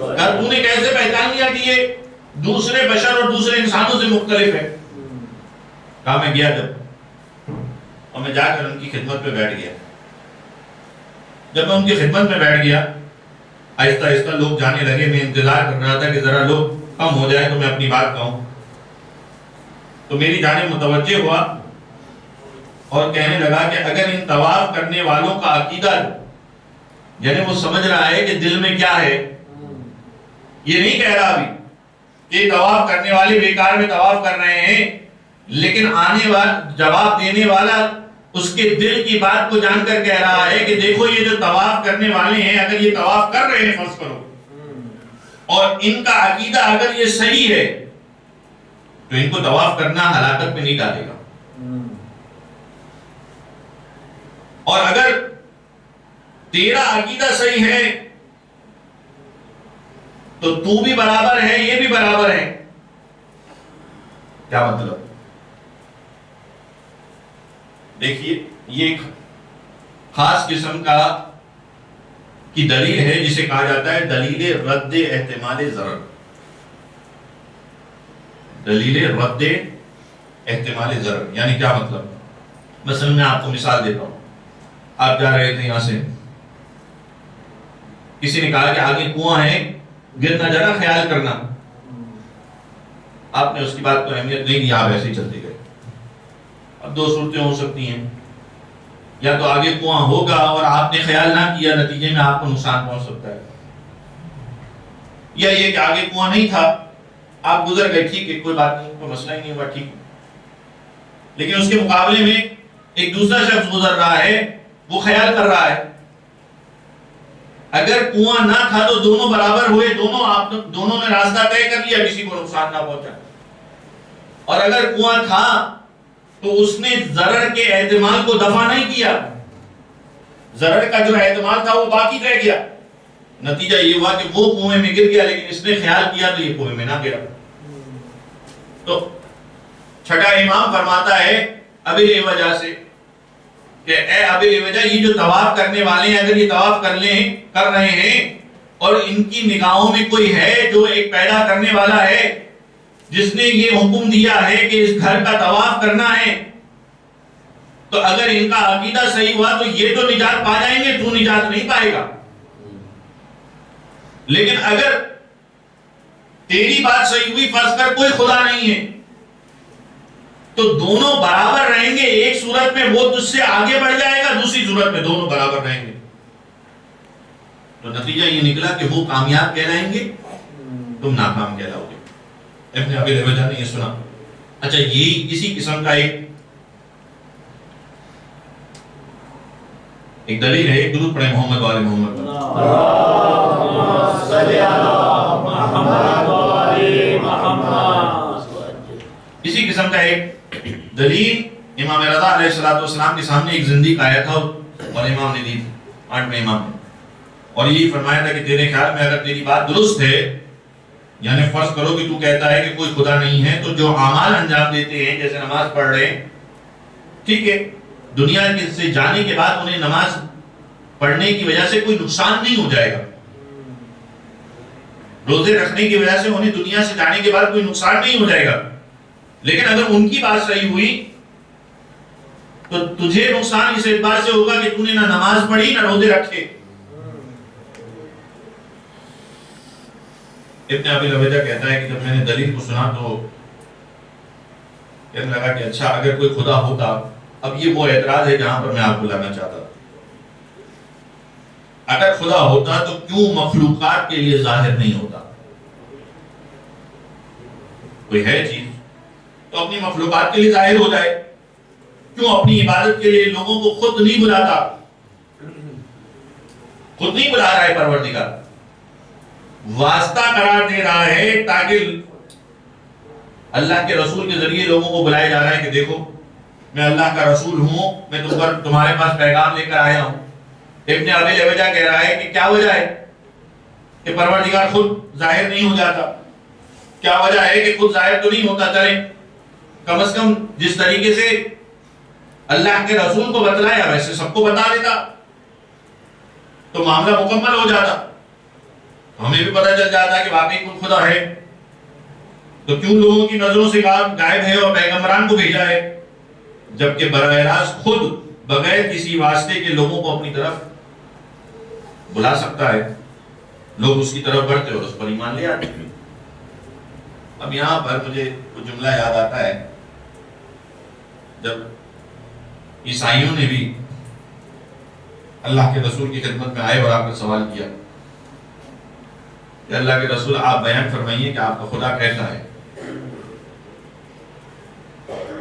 اگر تو نے کیسے پہچان لیا کہ یہ دوسرے بشر اور دوسرے انسانوں سے مختلف ہے؟ کہا میں گیا جب میں جا کر ان کی خدمت پہ بیٹھ گیا. جب میں ان کی خدمت میں بیٹھ گیا آہستہ آہستہ لوگ جانے لگے. میں انتظار کر رہا تھا کہ ذرا لوگ کم ہو جائے تو میں اپنی بات کہوں. تو میری جانب متوجہ ہوا اور کہنے لگا کہ اگر ان طواف کرنے والوں کا عقیدہ یعنی وہ سمجھ رہا ہے کہ دل میں کیا ہے, یہ نہیں کہہ رہا ابھی کہ طواف کرنے والے بیکار میں طواف کر رہے ہیں, لیکن آنے والا جواب دینے والا اس کے دل کی بات کو جان کر کہہ رہا ہے کہ دیکھو یہ جو طواف کرنے والے ہیں اگر یہ طواف کر رہے ہیں فرض کرو اور ان کا عقیدہ اگر یہ صحیح ہے تو ان کو طواف کرنا ہلاکت میں نہیں ڈالے گا, اور اگر تیرا عقیدہ صحیح ہے تو تو بھی برابر ہے یہ بھی برابر ہے. کیا مطلب؟ دیکھیے یہ ایک خاص قسم کی دلیل ہے جسے کہا جاتا ہے دلیل رد احتمال ضرر. دلیل رد احتمال ضرر یعنی کیا مطلب؟ مثلا میں آپ کو مثال دیتا ہوں. آپ جا رہے تھے یہاں سے, کسی نے کہا کہ آگے کنواں ہے گر نہ جانا خیال کرنا. آپ نے اس کی بات کو اہمیت نہیں دی, آپ ایسے ہی چلتے گئے. اب دو صورتیں ہو سکتی ہیں, یا تو آگے کنواں ہوگا اور آپ نے خیال نہ کیا نتیجے میں آپ کو نقصان پہنچ سکتا ہے, یا یہ کہ آگے کنواں نہیں تھا آپ گزر گئے, ٹھیک ہے کوئی بات نہیں, کوئی مسئلہ ہی نہیں ہوا, ٹھیک. لیکن اس کے مقابلے میں ایک دوسرا شخص گزر رہا ہے, وہ خیال کر رہا ہے اگر کنواں نہ تھا تو دونوں برابر ہوئے, دونوں نے راستہ طے کر لیا, کسی کو نقصان نہ پہنچا. اور اگر کنواں تھا تو اس نے ضرر کے احتمال کو دفع نہیں کیا, ضرر کا جو احتمال تھا وہ باقی رہ گیا. نتیجہ یہ ہوا کہ وہ کنویں میں گر گیا لیکن اس نے خیال کیا تو یہ کنویں میں نہ گرا. تو چھٹا امام فرماتا ہے ابل وجہ سے کہ اے ابل وجہ, یہ جو طواف کرنے والے ہیں اگر یہ طواف کر رہے ہیں اور ان کی نگاہوں میں کوئی ہے جو ایک پیدا کرنے والا ہے جس نے یہ حکم دیا ہے کہ اس گھر کا طواف کرنا ہے, تو اگر ان کا عقیدہ صحیح ہوا تو یہ تو نجات پا جائیں گے, تو نجات نہیں پائے گا. لیکن اگر تیری بات صحیح ہوئی, فرض کر کوئی خدا نہیں ہے, تو دونوں برابر رہیں گے. ایک صورت میں وہ تجھ سے آگے بڑھ جائے گا, دوسری صورت میں دونوں برابر رہیں گے. تو نتیجہ یہ نکلا کہ وہ کامیاب کہلائیں گے, تم ناکام کہلاؤ گے. ابن ابی لبیجہ نے یہ سنا. اچھا یہ اسی قسم کا ایک دلیل ہے. ایک درود پڑھیں محمد والے محمد. اسی قسم کا ایک دلیل امام رضا علیہ السلام کے سامنے ایک زندیق آیا تھا اور امام نے دی تھی, 8ویں امام نے, اور یہی فرمایا تھا کہ تیرے خیال میں اگر تیری بات درست ہے, یعنی فرض کرو کہ تو کہتا ہے کہ کوئی خدا نہیں ہے, تو جو اعمال انجام دیتے ہیں جیسے نماز پڑھ رہے ہیں, ٹھیک ہے, دنیا سے جانے کے بعد انہیں نماز پڑھنے کی وجہ سے کوئی نقصان نہیں ہو جائے گا, روزے رکھنے کی وجہ سے انہیں دنیا سے جانے کے بعد کوئی نقصان نہیں ہو جائے گا. لیکن اگر ان کی بات صحیح ہوئی تو تجھے نقصان اس اعتبار سے ہوگا کہ تو نے نہ نماز پڑھی نہ روزے رکھے. ابن ابی لبیجہ کہتا ہے کہ جب میں نے دلیل کو سنا تو کہنے لگا کہ اچھا اگر کوئی خدا ہوتا, اب یہ وہ اعتراض ہے جہاں پر میں آپ کو لانا چاہتا تھا, اگر خدا ہوتا تو کیوں مخلوقات کے لیے ظاہر نہیں ہوتا؟ کوئی ہے چیز تو اپنی مخلوقات کے لیے ظاہر ہو جائے, کیوں اپنی عبادت کے لیے لوگوں کو خود نہیں بلاتا؟ خود نہیں بلا رہا ہے پروردگار, واسطہ قرار دے رہا ہے تاکہ اللہ کے رسول کے ذریعے لوگوں کو بلایا جا رہا ہے کہ دیکھو میں اللہ کا رسول ہوں, میں تمہارے پاس پیغام لے کر آیا ہوں. ابن ابی لبیجہ کہہ رہا ہے کہ کیا وجہ ہے کہ پروردگار خود ظاہر نہیں ہو جاتا؟ کیا وجہ ہے کہ خود ظاہر تو نہیں ہوتا؟ چلیں کم از کم جس طریقے سے اللہ کے رسول کو بتلایا ویسے سب کو بتا دیتا تو معاملہ مکمل ہو جاتا, ہمیں بھی پتہ چل جاتا کہ واقعی کوئی خدا ہے. تو کیوں لوگوں کی نظروں سے غائب ہے اور پیغمبران کو بھیجا ہے؟ جبکہ براہ راست خود بغیر کسی واسطے کے لوگوں کو اپنی طرف بلا سکتا ہے، لوگ اس کی طرف بڑھتے اور اس پر ایمان لے آتے ہیں۔ اب یہاں پر مجھے وہ جملہ یاد آتا ہے جب عیسائیوں نے بھی اللہ کے رسول کی خدمت میں آئے اور آپ نے سوال کیا کہ اللہ کے رسول آپ بیان فرمائیے کہ آپ کا خدا کیسا ہے۔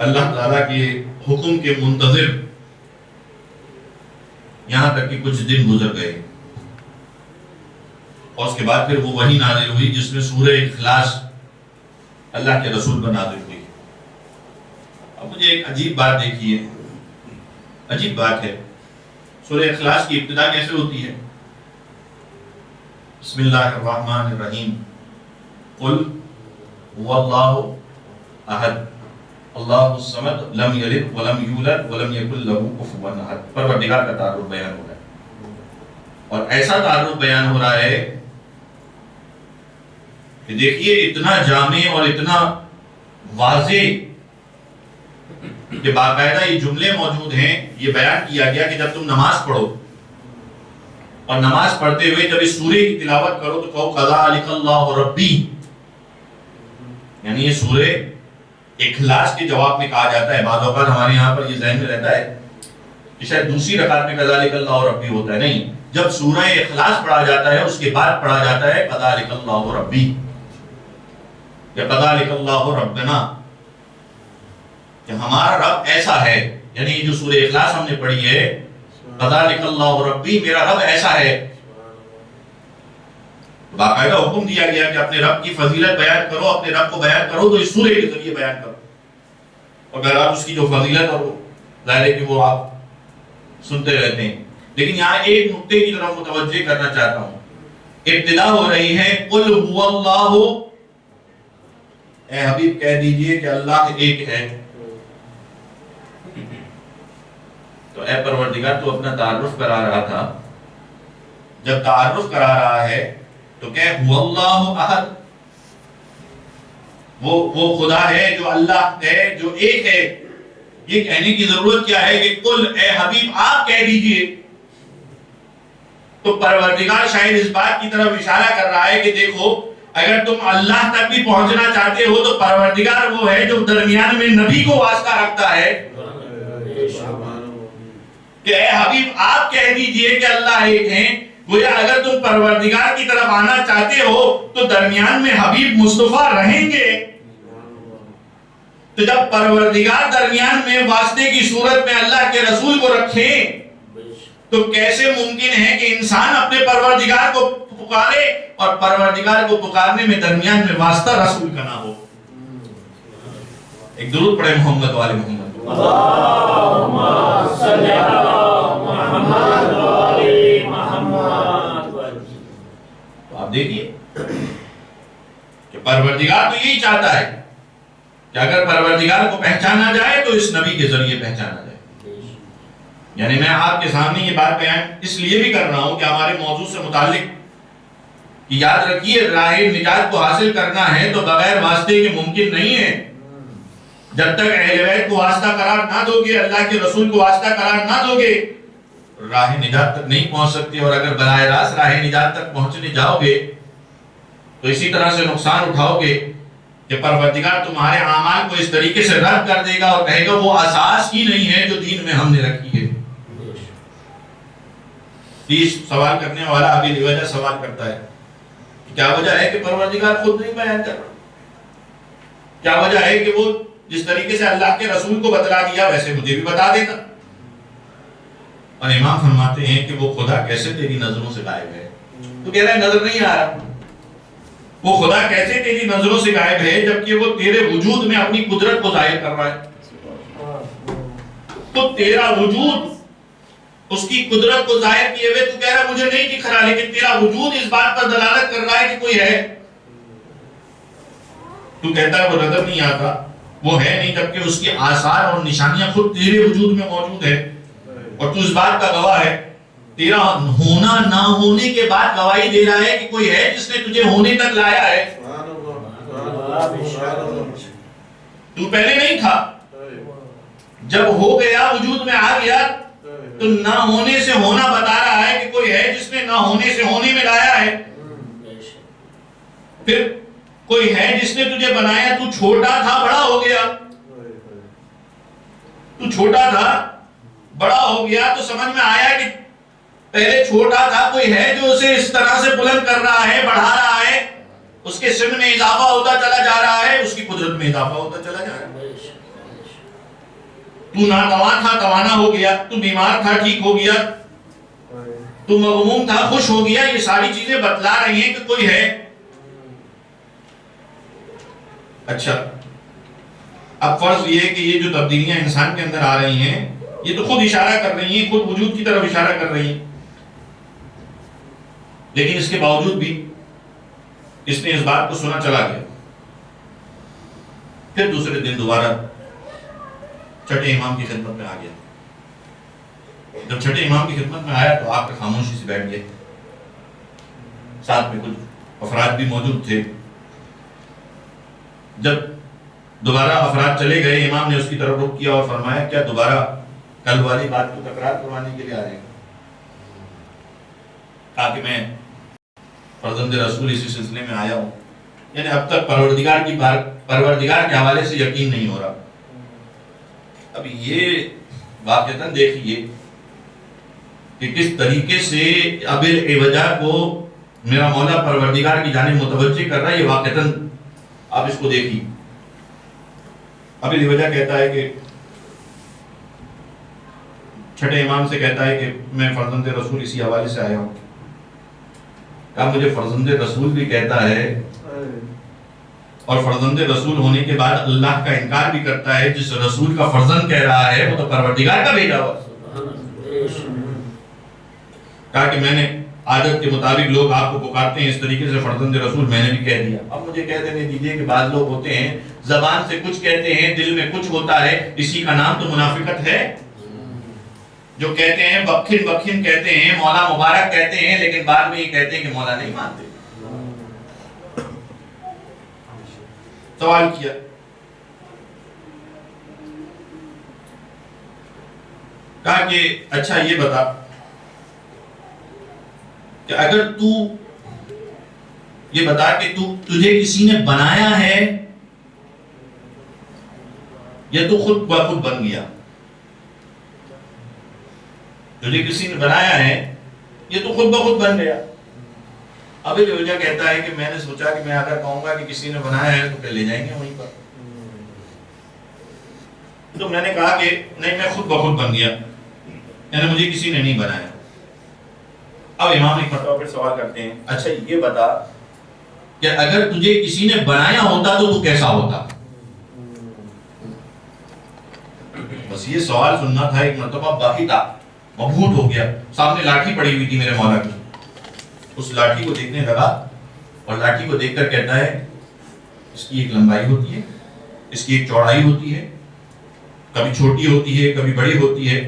اللہ تعالیٰ کے حکم کے منتظر یہاں تک کہ کچھ دن گزر گئے اور اس کے بعد پھر وہ وحی نازل ہوئی جس میں سورہ اخلاص اللہ کے رسول پر نازل ہوئی۔ اب مجھے ایک عجیب بات دیکھیے، عجیب بات ہے، سورہ اخلاص کی ابتدا کیسے ہوتی ہے؟ بسم اللہ الرحمن الرحیم، قل هو اللہ احد اللہ الصمد لم یلد ولم یولد ولم یکن له کفوا احد۔ پروردگار کا تعارف بیان ہو رہا ہے اور ایسا تعارف بیان ہو رہا ہے کہ دیکھیے اتنا جامع اور اتنا واضح کہ باقاعدہ یہ جملے موجود ہیں، یہ بیان کیا گیا کہ جب تم نماز پڑھو اور نماز پڑھتے ہوئے جب اس سورے کی تلاوت کرو تو کہو کذالک اللہ ربی، یعنی یہ سورے اخلاص کے جواب میں کہا جاتا ہے۔ بعض اوقات ہمارے یہاں پر یہ ذہن میں رہتا ہے کہ شاید دوسری رکعت میں کذالک اللہ ربی ہوتا ہے، نہیں، جب سورہ اخلاص پڑھا جاتا ہے اس کے بعد پڑھا جاتا ہے کذالک اللہ ربی یا کذالک اللہ ربنا، کہ ہمارا رب ایسا ہے، یعنی یہ جو سورہ اخلاص ہم نے پڑھی ہے کذالک اللہ ربی، میرا رب ایسا ہے۔ باقاعدہ حکم دیا گیا کہ اپنے رب کی فضیلت بیان کرو، اپنے رب کو بیان کرو تو اس سورے کے ذریعے بیان کرو، اگر آپ اس کی جو فضیلت اور ظاہر ہے کہ وہ آپ سنتے رہتے ہیں۔ لیکن یہاں ایک نقطے کی طرف متوجہ کرنا چاہتا ہوں، ابتدا ہو رہی ہے قل هو اللہ، اے حبیب کہہ دیجئے کہ اللہ ایک ہے۔ تو اے پروردگار تو اپنا تعارف کرا رہا تھا، جب تعارف کرا رہا ہے تو کہ هو اللہ احد، وہ خدا ہے جو اللہ ہے، جو ایک ہے۔ یہ کہنے کی ضرورت کیا ہے کہ قل اے حبیب آپ کہہ دیجئے، تو پروردگار شاید اس بات کی طرف اشارہ کر رہا ہے کہ دیکھو اگر تم اللہ تک بھی پہنچنا چاہتے ہو تو پروردگار وہ ہے جو درمیان میں نبی کو واسطہ رکھتا ہے کہ اے حبیب آپ کہہ دیجئے کہ اللہ ایک ہیں۔ گویا اگر تم پروردگار کی طرف آنا چاہتے ہو تو درمیان میں حبیب مصطفیٰ رہیں گے۔ تو جب پروردگار درمیان میں واسطے کی صورت میں اللہ کے رسول کو رکھیں تو کیسے ممکن ہے کہ انسان اپنے پروردگار کو پکارے اور پروردگار کو پکارنے میں درمیان میں واسطہ رسول کا نہ ہو؟ ایک درود پڑھے محمد والے محمد۔ اللہم صلی علی محمد وآل محمد۔ تو آپ دیکھیے کہ پروردگار تو یہی چاہتا ہے کہ اگر پروردگار کو پہچانا جائے تو اس نبی کے ذریعے پہچانا جائے۔ یعنی میں آپ کے سامنے یہ بات بیان اس لیے بھی کر رہا ہوں کہ ہمارے موضوع سے متعلق کہ یاد رکھیے راہ نجات کو حاصل کرنا ہے تو بغیر واسطے کے ممکن نہیں ہے۔ جب تک اہل بیت کو واسطہ قرار نہ دو گے، اللہ کے رسول کو واسطہ قرار نہ دو گے، راہ نجات تک نہیں پہنچ سکتے۔ اور اگر براہ راست راہ نجات تک پہنچنے جاؤ گے تو اسی طرح سے نقصان اٹھاؤ گے کہ پروردگار تمہارے اعمال کو اس طریقے سے رد کر دے گا اور کہے گا وہ اساس ہی نہیں ہے جو دین میں ہم نے رکھی ہے۔ تیس سوال کرنے والا ابھی لیوجہ سوال کرتا ہے کیا وجہ ہے کہ پروردگار خود نہیں بیان کر رہا؟ کیا وجہ ہے کہ وہ جس طریقے سے اللہ کے رسول کو بتلا دیا ویسے مجھے بھی بتا دیتا؟ اور امام فرماتے ہیں کہ وہ خدا کیسے تیری نظروں سے غائب ہے؟ تو کہہ رہا ہے نظر نہیں آ رہا۔ وہ خدا کیسے تیری نظروں سے غائب ہے جبکہ وہ تیرے وجود میں اپنی قدرت کو ظاہر کر رہا ہے؟ تو تیرا وجود اس کی قدرت کو ظاہر کیے ہوئے تو کہہ رہا مجھے نہیں دکھ رہا، لیکن تیرا وجود اس بات پر دلالت کر رہا ہے کہ کوئی ہے۔ تو کہتا ہے وہ نظر نہیں آتا، وہ ہے نہیں، جبکہ اس کے آثار اور نشانیاں خود تیرے وجود میں موجود ہے اور تو اس بات کا گواہ ہے۔ تیرا ہونا نہ ہونے کے بعد گواہی دے رہا ہے کہ کوئی ہے جس نے تجھے ہونے تک لایا ہے۔ تو پہلے نہیں تھا، جب ہو گیا وجود میں آ گیا تو نہ ہونے سے ہونا بتا رہا ہے کہ کوئی ہے جس نے نہ ہونے سے ہونے میں لایا ہے. پھر کوئی ہے جس نے تجھے بنایا, تو چھوٹا تھا بڑا ہو گیا, تو چھوٹا تھا بڑا ہو گیا, تو سمجھ میں آیا کہ پہلے چھوٹا تھا, کوئی ہے جو اسے اس طرح سے بلند کر رہا ہے, بڑھا رہا ہے, اس کے سن میں اضافہ ہوتا چلا جا رہا ہے, اس کی قدرت میں اضافہ ہوتا چلا جا رہا ہے. تو ناتواں تھا توانا ہو گیا, تو بیمار تھا ٹھیک ہو گیا, تو مغموم تھا خوش ہو گیا. یہ ساری چیزیں بتلا رہی ہیں کہ کوئی ہے. اچھا, اب فرض یہ ہے کہ یہ جو تبدیلیاں انسان کے اندر آ رہی ہیں یہ تو خود اشارہ کر رہی ہیں, خود وجود کی طرف اشارہ کر رہی ہیں, لیکن اس کے باوجود بھی اس نے اس بات کو سنا چلا گیا. پھر دوسرے دن دوبارہ چھٹے امام کی خدمت میں آ گیا. جب چھٹے امام کی خدمت میں آیا تو آپ کے خاموشی سے بیٹھ گئے. ساتھ میں کچھ افراد بھی موجود تھے. جب دوبارہ افراد چلے گئے, امام نے اس کی طرف رخ کیا اور فرمایا, کیا دوبارہ کل والی بات کو تکرار کروانے کے لیے آ رہے ہیں؟ کہا کہ میں فرزند رسول اسی سلسلے میں آیا ہوں. یعنی اب تک پروردگار کے حوالے سے یقین نہیں ہو رہا. اب یہ واقعتاً دیکھیے کہ کس طریقے سے اب وجہ کو میرا مولا پروردگار کی جانب متوجہ کر رہا ہے. یہ واقعتاً آپ اس کو دیکھیے. اب وجہ کہتا ہے کہ چھٹے امام سے کہتا ہے کہ میں فرزند رسول اسی حوالے سے آیا ہوں. کہا مجھے فرزند رسول بھی کہتا ہے اور فرزند رسول ہونے کے بعد اللہ کا انکار بھی کرتا ہے. جس رسول کا فرزند کہہ رہا ہے وہ تو پروردگار کا بھیجا ہوا. کہا کہ میں نے عادت کے مطابق لوگ آپ کو پکارتے ہیں اس طریقے سے فرزند رسول, میں نے بھی کہہ دیا. اب مجھے کہہ دینے دیجئے کہ بعض لوگ ہوتے ہیں زبان سے کچھ کہتے ہیں دل میں کچھ ہوتا ہے. اسی کا نام تو منافقت ہے. جو کہتے ہیں بکھن بکھن کہتے ہیں, مولا مبارک کہتے ہیں, لیکن بعد میں یہ کہتے ہیں کہ مولا نہیں مانتے. سوال کیا, کہا کہ اچھا یہ بتا کہ اگر تو یہ بتا کہ تجھے کسی نے بنایا ہے یا تو خود بخود بن گیا؟ تجھے کسی نے بنایا ہے یہ تو خود بخود بن گیا. اب یہ وجہ کہتا ہے کہ میں نے سوچا کہ میں اگر کہوں گا کہ کسی نے بنایا ہے تو پھر لے جائیں گے وہیں پر. تو میں نے کہا کہ نہیں, میں خود بخود بن گیا, یعنی مجھے کسی نے نہیں بنایا. اب امام ایک مرتبہ پھر سوال کرتے ہیں, اچھا یہ بتا کہ اگر تجھے کسی نے بنایا ہوتا تو کیسا ہوتا؟ بس یہ سوال سننا تھا. ایک مرتبہ باقی تھا, مبہوت ہو گیا. سامنے لاٹھی پڑی ہوئی تھی میرے مولا کی. اس لاٹھی کو دیکھنے لگا اور لاٹھی کو دیکھ کر کہتا ہے اس کی ایک لمبائی ہوتی ہے, اس کی ایک چوڑائی ہوتی ہے, کبھی چھوٹی ہوتی ہے کبھی بڑی ہوتی ہے,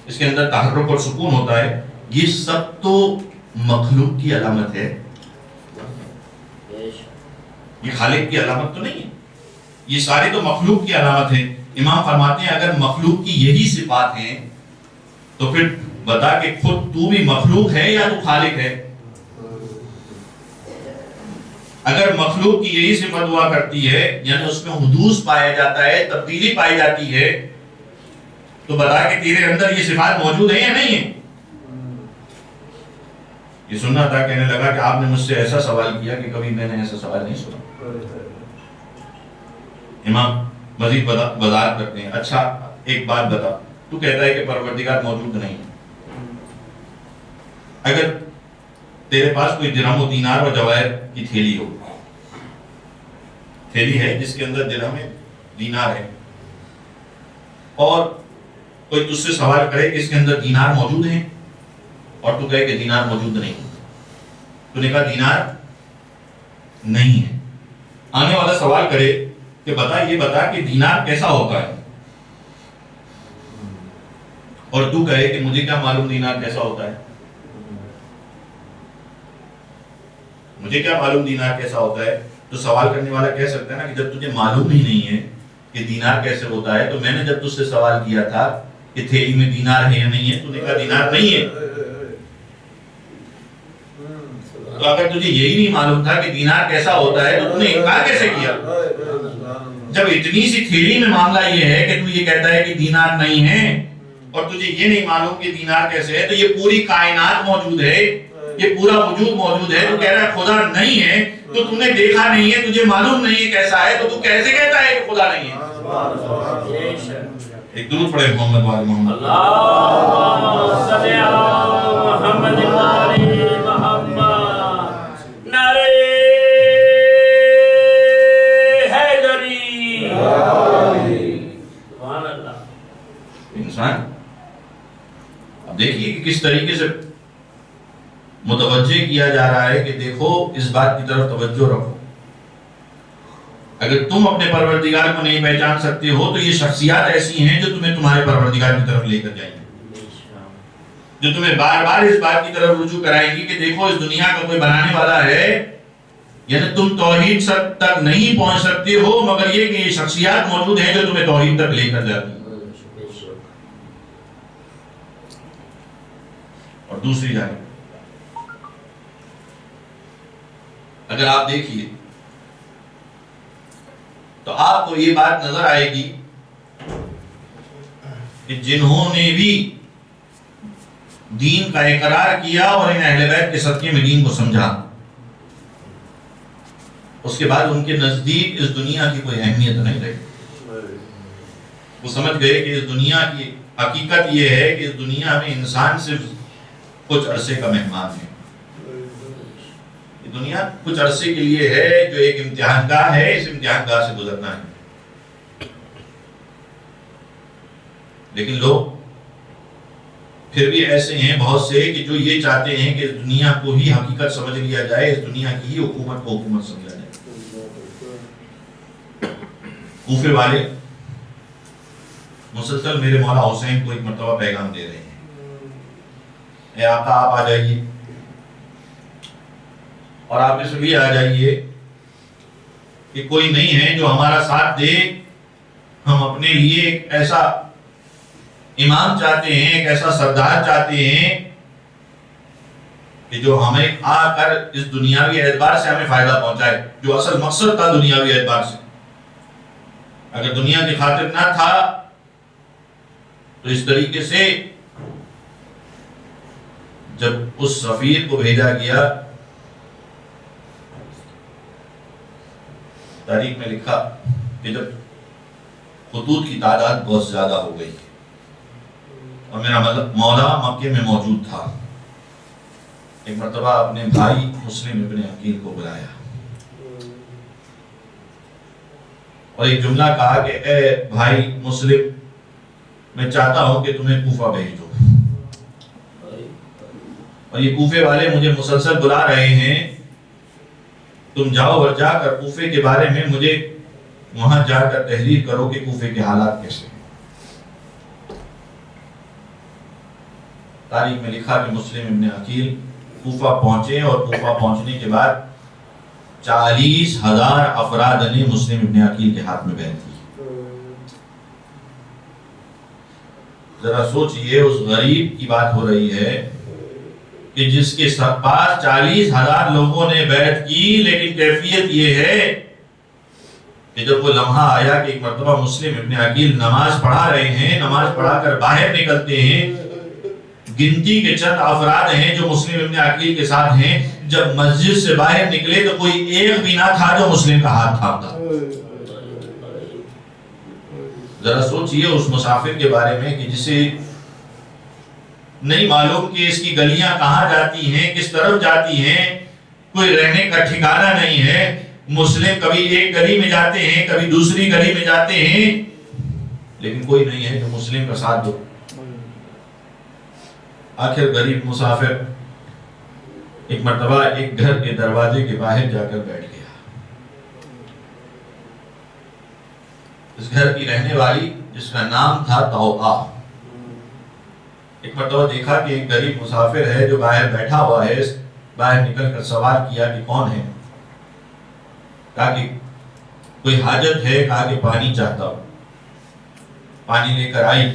اس کے اندر تحرک اور سکون ہوتا ہے. یہ سب تو مخلوق کی علامت ہے, یہ خالق کی علامت تو نہیں ہے. یہ سارے تو مخلوق کی علامت ہے. امام فرماتے ہیں اگر مخلوق کی یہی صفات ہیں تو پھر بتا کہ خود تو بھی مخلوق ہے یا تو خالق ہے؟ اگر مخلوق کی یہی صفت ہوا کرتی ہے یعنی اس میں حدوث پایا جاتا ہے, تبدیلی پائی جاتی ہے, تو بتا کہ تیرے اندر یہ صفات موجود ہیں یا نہیں ہیں؟ یہ سننا تھا. کہنے لگا کہ آپ نے مجھ سے ایسا سوال کیا کہ کبھی میں نے ایسا سوال نہیں سنا. امام مزید وضاحت کرتے ہیں, اچھا ایک بات بتا, تو کہتا ہے کہ پروردگار موجود نہیں ہے. اگر تیرے پاس کوئی درہم و دینار و جواہر کی تھیلی ہو, تھیلی ہے جس کے اندر درہم دینار ہے, اور کوئی تجھ سے سوال کرے کہ اس کے اندر دینار موجود ہیں, اور تو کہے کہ دینار موجود نہیں, تو نے کہا دینار نہیں ہے. آنے والا سوال کرے کہ بتا یہ بتا کہ دینار کیسا ہوتا ہے, اور تو کہے کہ مجھے کیا معلوم دینار کیسا ہوتا ہے, مجھے کیا معلوم دینار کیسا ہوتا ہے. تو سوال کرنے والا کہہ سکتا ہے نا کہ جب تجھے معلوم ہی نہیں ہے کہ دینار کیسے ہوتا ہے، تو میں نے جب تجھ سے سوال کیا تھا کہ تھیلی میں دینار ہے یا نہیں ہے، تو نے کہا دینار نہیں ہے۔ تو اگر تجھے یہی نہیں معلوم تھا کہ دینار کیسا ہوتا ہے تو تم نے انکار کیسے کیا؟ جب اتنی سی تھیلی میں معاملہ یہ ہے کہ تو یہ کہتا ہے کہ دینار نہیں ہے اور تجھے یہ نہیں معلوم کہ دینار کیسے ہے، تو یہ پوری کائنات موجود ہے، یہ پورا وجود موجود ہے، تو کہہ رہا ہے خدا نہیں ہے، تو تم نے دیکھا نہیں ہے، تجھے معلوم نہیں ہے کیسا ہے، تو تو کیسے کہتا ہے کہ خدا نہیں ہے؟ ایک درود پڑھے محمد وآل محمد۔ اللہم صلی علی محمد وآل محمد۔ نعرہ حیدری، سبحان اللہ۔ انسان اب دیکھیے کہ کس طریقے سے متوجہ کیا جا رہا ہے کہ دیکھو اس بات کی طرف توجہ رکھو، اگر تم اپنے پروردگار کو نہیں پہچان سکتے ہو تو یہ شخصیات ایسی ہیں جو تمہیں تمہارے پروردگار کی طرف لے کر جائیں گے، جو تمہیں بار بار اس بات کی طرف رجوع کرائیں گی کہ دیکھو اس دنیا کا کوئی بنانے والا ہے، یعنی تم توحید تک نہیں پہنچ سکتے ہو مگر یہ کہ یہ شخصیات موجود ہیں جو تمہیں توحید تک لے کر جاتی ہیں۔ اور دوسری جانب اگر آپ دیکھیے تو آپ کو یہ بات نظر آئے گی کہ جنہوں نے بھی دین کا اقرار کیا اور ان اہل بیت کے صدقے میں دین کو سمجھا، اس کے بعد ان کے نزدیک اس دنیا کی کوئی اہمیت نہیں رہی۔ وہ سمجھ گئے کہ اس دنیا کی حقیقت یہ ہے کہ اس دنیا میں انسان صرف کچھ عرصے کا مہمان ہے، یہ دنیا کچھ عرصے کے لیے ہے جو ایک امتحان گاہ ہے، اس امتحان گاہ سے گزرنا ہے۔ لیکن لوگ پھر بھی ایسے ہیں بہت سے کہ جو یہ چاہتے ہیں کہ اس دنیا کو ہی حقیقت سمجھ لیا جائے، اس دنیا کی ہی حکومت کو حکومت سمجھا جائے۔ کوفے والے مسلسل میرے مولا حسین کو ایک مرتبہ پیغام دے رہے ہیں، اے آقا آپ آ جائیے، اور آپ اس لیے آ جائیے کہ کوئی نہیں ہے جو ہمارا ساتھ دے، ہم اپنے لیے ایک ایسا امام چاہتے ہیں، ایک ایسا سردار چاہتے ہیں کہ جو ہمیں آ کر اس دنیاوی اعتبار سے ہمیں فائدہ پہنچائے، جو اصل مقصد تھا دنیاوی اعتبار سے۔ اگر دنیا کی خاطر نہ تھا تو اس طریقے سے جب اس سفیر کو بھیجا گیا، تاریخ میں لکھا کہ جب خطوط کی تعداد بہت زیادہ ہو گئی اور میرا مولا مکے میں موجود تھا، ایک مرتبہ اپنے بھائی مسلم ابن عقیل کو بلایا اور ایک جملہ کہا کہ اے بھائی مسلم، میں چاہتا ہوں کہ تمہیں کوفہ بھیج دو، اور یہ کوفے والے مجھے مسلسل بلا رہے ہیں، تم جاؤ اور جا کر کوفے کے بارے میں مجھے وہاں جا کر تحریر کرو کہ کوفے کے حالات کیسے ہیں۔ تاریخ میں لکھا کہ مسلم ابن عقیل کوفہ پہنچے اور کوفہ پہنچنے کے بعد 40,000 افراد نے مسلم ابن عقیل کے ہاتھ میں بیعت کی۔ ذرا سوچئے، اس غریب کی بات ہو رہی ہے کہ جس کے پاس 40,000 لوگوں نے بیعت کی، لیکن کیفیت یہ ہے کہ جب وہ لمحہ آیا کہ ایک مرتبہ مسلم ابن عقیل نماز پڑھا رہے ہیں، نماز پڑھا کر باہر نکلتے ہیں، گنتی کے چند افراد ہیں جو مسلم ابن عقیل کے ساتھ ہیں، جب مسجد سے باہر نکلے تو کوئی ایک بھی نہ تھا جو مسلم کا ہاتھ تھامتا۔ ذرا سوچئے اس مسافر کے بارے میں کہ جسے نہیں معلوم کہ اس کی گلیاں کہاں جاتی ہیں، کس طرف جاتی ہیں، کوئی رہنے کا ٹھکانہ نہیں ہے، مسلم کبھی ایک گلی میں جاتے ہیں، کبھی دوسری گلی میں جاتے ہیں، لیکن کوئی نہیں ہے جو مسلم کا ساتھ دو۔ آخر غریب مسافر ایک مرتبہ ایک گھر کے دروازے کے باہر جا کر بیٹھ گیا۔ اس گھر کی رہنے والی جس کا نام تھا توبہ، ایک مرتبہ دیکھا کہ ایک غریب مسافر ہے جو باہر بیٹھا ہوا ہے، باہر نکل کر سوال کیا کہ کون ہے، کہا کہ کوئی حاجت ہے؟ کہا کہ پانی چاہتا ہوں. پانی لے کر آئی،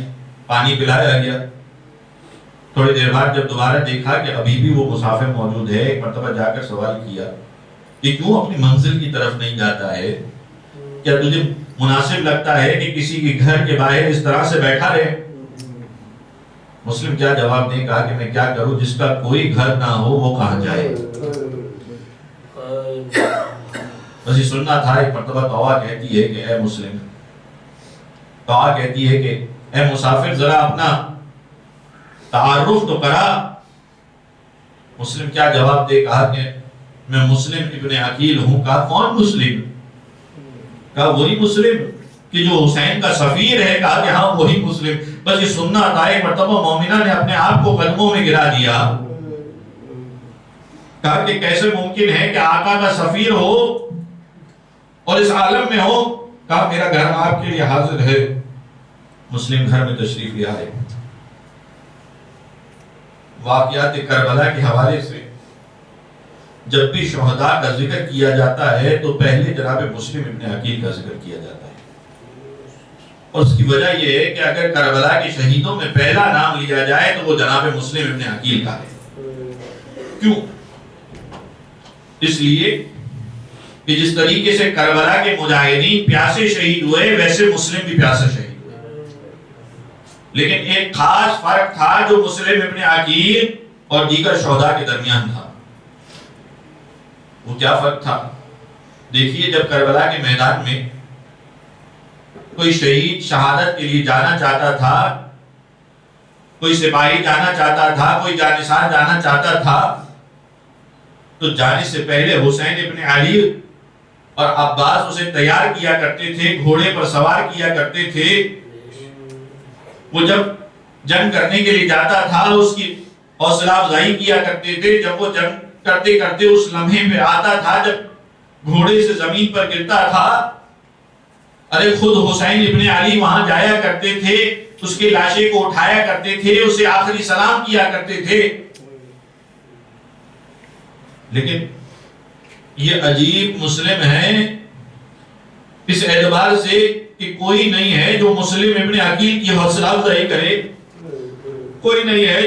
پانی پلایا گیا. تھوڑی دیر بعد جب دوبارہ دیکھا کہ ابھی بھی وہ مسافر موجود ہے، ایک مرتبہ جا کر سوال کیا کہ کیوں اپنی منزل کی طرف نہیں جاتا ہے؟ کیا تجھے مناسب لگتا ہے کہ کسی کے گھر کے باہر اس طرح سے بیٹھا رہے؟ مسلم کیا جواب دے؟ کہا کہ میں کیا کروں، جس کا کوئی گھر نہ ہو وہ کہاں جائے؟ بس یہ سننا تھا. ایک مرتبہ توبہ کہتی ہے کہ اے مسلم، توبہ کہتی ہے کہ اے مسافر ذرا اپنا تعارف تو کرا. مسلم کیا جواب دے؟ کہا کہ میں مسلم ابن عقیل ہوں. کہا کون مسلم؟ کہا وہی مسلم کہ جو حسین کا سفیر ہے. کہا کہ ہاں وہی مسلم. بس یہ سننا تھا. ایک مرتبہ مومنہ نے اپنے آپ کو قدموں میں گرا دیا. کہا کہ کیسے ممکن ہے کہ آقا کا سفیر ہو اور اس عالم میں ہو؟ کہا میرا گھر آپ کے لیے حاضر ہے. مسلم گھر میں تشریف لے آئے. واقعات کربلا کے حوالے سے جب بھی شہداء کا ذکر کیا جاتا ہے تو پہلے جناب مسلم ابن عقیل کا ذکر کیا جاتا ہے. اور اس کی وجہ یہ ہے کہ اگر کربلا کے شہیدوں میں پہلا نام لیا جائے تو وہ جناب مسلم ابن عقیل کا ہے. کیوں؟ اس لیے کہ جس طریقے سے کربلا کے مجاہدین پیاسے شہید ہوئے ویسے مسلم بھی پیاسے شہید ہوئے. لیکن ایک خاص فرق تھا جو مسلم ابن عقیل اور دیگر شہداء کے درمیان تھا. وہ کیا فرق تھا؟ دیکھیے جب کربلا کے میدان میں کوئی شہید شہادت کے لیے جانا چاہتا تھا، کوئی سپاہی جانا چاہتا تھا، کوئی جانثار جانا چاہتا تھا، تو جانے سے پہلے حسین ابن علی اور عباس اسے تیار کیا کرتے تھے، گھوڑے پر سوار کیا کرتے تھے. وہ جب جنگ کرنے کے لیے جاتا تھا اس کی حوصلہ افزائی کیا کرتے تھے. جب وہ جنگ کرتے کرتے اس لمحے پہ آتا تھا جب گھوڑے سے زمین پر گرتا تھا، ارے خود حسین ابن علی وہاں جایا کرتے تھے، اس کے لاشے کو اٹھایا کرتے تھے، اسے آخری سلام کیا کرتے تھے. لیکن یہ عجیب مسلم ہے اس اعتبار سے کہ کوئی نہیں ہے جو مسلم ابن عقیل کی حوصلہ افزائی کرے. کوئی نہیں ہے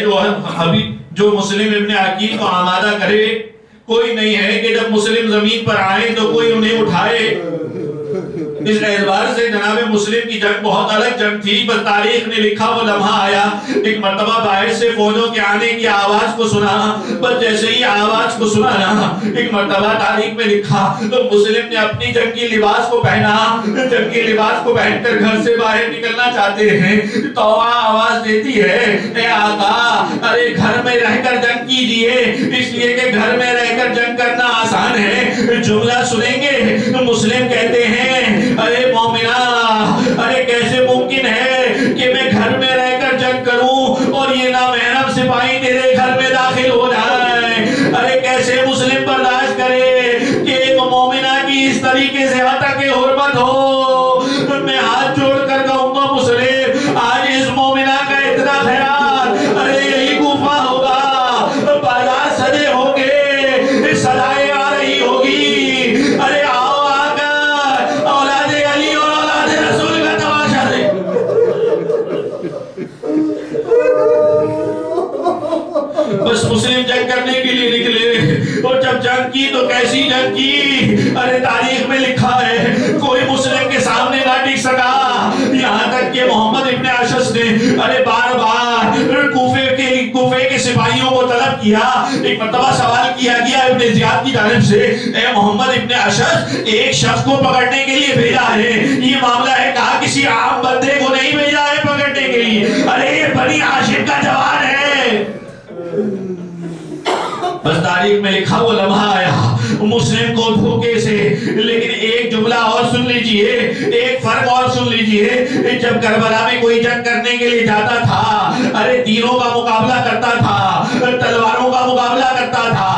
جو مسلم ابن عقیل کو آمادہ کرے. کوئی نہیں ہے کہ جب مسلم زمین پر آئے تو کوئی انہیں اٹھائے. اس اعتبار سے جناب مسلم کی جنگ بہت الگ جنگ تھی. بس تاریخ نے لکھا وہ لمحہ آیا، ایک مرتبہ باہر سے فوجوں کے آنے کی آواز کو سنا. بس جیسے ہی آواز کو سنا نا، ایک مرتبہ تاریخ میں لکھا تو مسلم نے اپنی جنگی لباس کو پہنا. جنگی لباس کو پہن کر گھر سے باہر نکلنا چاہتے ہیں. توبہ آواز دیتی ہے اے آقا، ارے گھر میں رہ کر جنگ کیجئے، اس لیے کہ گھر میں رہ کر جنگ کرنا آسان ہے. جملہ سنیں گے. مسلم کہتے ہیں ارے مومنہ، ارے کیسے ممکن ہے کہ میں گھر میں رہ کر جنگ کروں اور یہ نامحرم سپاہی تیرے گھر میں داخل ہو جائے؟ ارے کیسے مسلم برداشت کرے کہ ایک مومنہ کی اس طریقے سے حتک حرمت ہو؟ میں ہاتھ جوڑ کر کہوں گا مسلم، آج اس مومنہ کا اتنا خیال، ارے یہی کوفہ ہوگا، بازار سجے ہوں گے، سدائے آ رہی ہوگی، ارے آؤ آ کر اولاد علی اور اولاد رسول کا تماشا دے. بس مسلم جنگ کرنے کے لیے نکلے اور جب جنگ کی تو کیسی جنگ کی؟ ارے تاریخ میں لکھا ہے کوئی مسلم کے سامنے نہ ٹک سکا، یہاں تک کہ محمد ابن اشعث نے ارے بار بار کوفے کے سپاہیوں کو طلب کیا. ایک مرتبہ سوال کیا گیا ابن زیاد کی جانب سے، اے محمد ابن اشعث، ایک شخص کو پکڑنے کے لیے بھیجا ہے، یہ معاملہ ہے، کہا کسی عام بندے کو نہیں بھیجا ہے پکڑنے کے لیے، ارے یہ بنی ہاشم کا جوان ہے. بس تاریخ میں لکھا وہ لمحہ آیا مسلم کو دھوکے سے. لیکن ایک جملہ اور سن لیجئے، ایک فرق اور سن لیجئے. جب کربلا میں کوئی جنگ کرنے کے لیے جاتا تھا، ارے تیروں کا مقابلہ کرتا تھا، تلواروں کا مقابلہ کرتا تھا،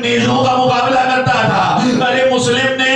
نیزوں کا مقابلہ کرتا تھا. ارے مسلم نے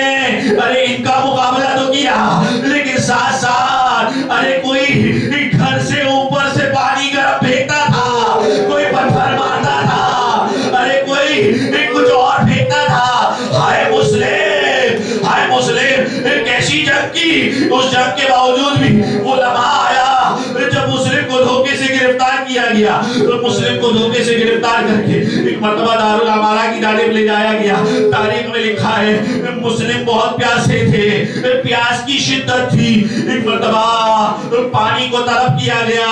ارے ان کا مقابلہ تو کیا، لیکن ساتھ ساتھ ارے کوئی گھر سے اوپر سے پانی گرم پھینکتا تھا، کوئی پتھر مارتا تھا، ارے کوئی کچھ اور پھینکتا تھا. ہائے مسلم، ہائے مسلم، کیسی ایسی جنگ کی، اس جنگ کے باوجود بھی وہ لمحہ آیا جب مسلم کو دھوکے سے گرفتار کیا گیا، تو مسلم کو دھوکے سے گرفتار کر کے ایک مرتبہ دارالامارہ کی جانب لے جایا گیا۔ تاریخ میں لکھا ہے مسلم بہت پیاسے تھے، پیاس کی شدت تھی، ایک مرتبہ پانی کو طلب کیا گیا،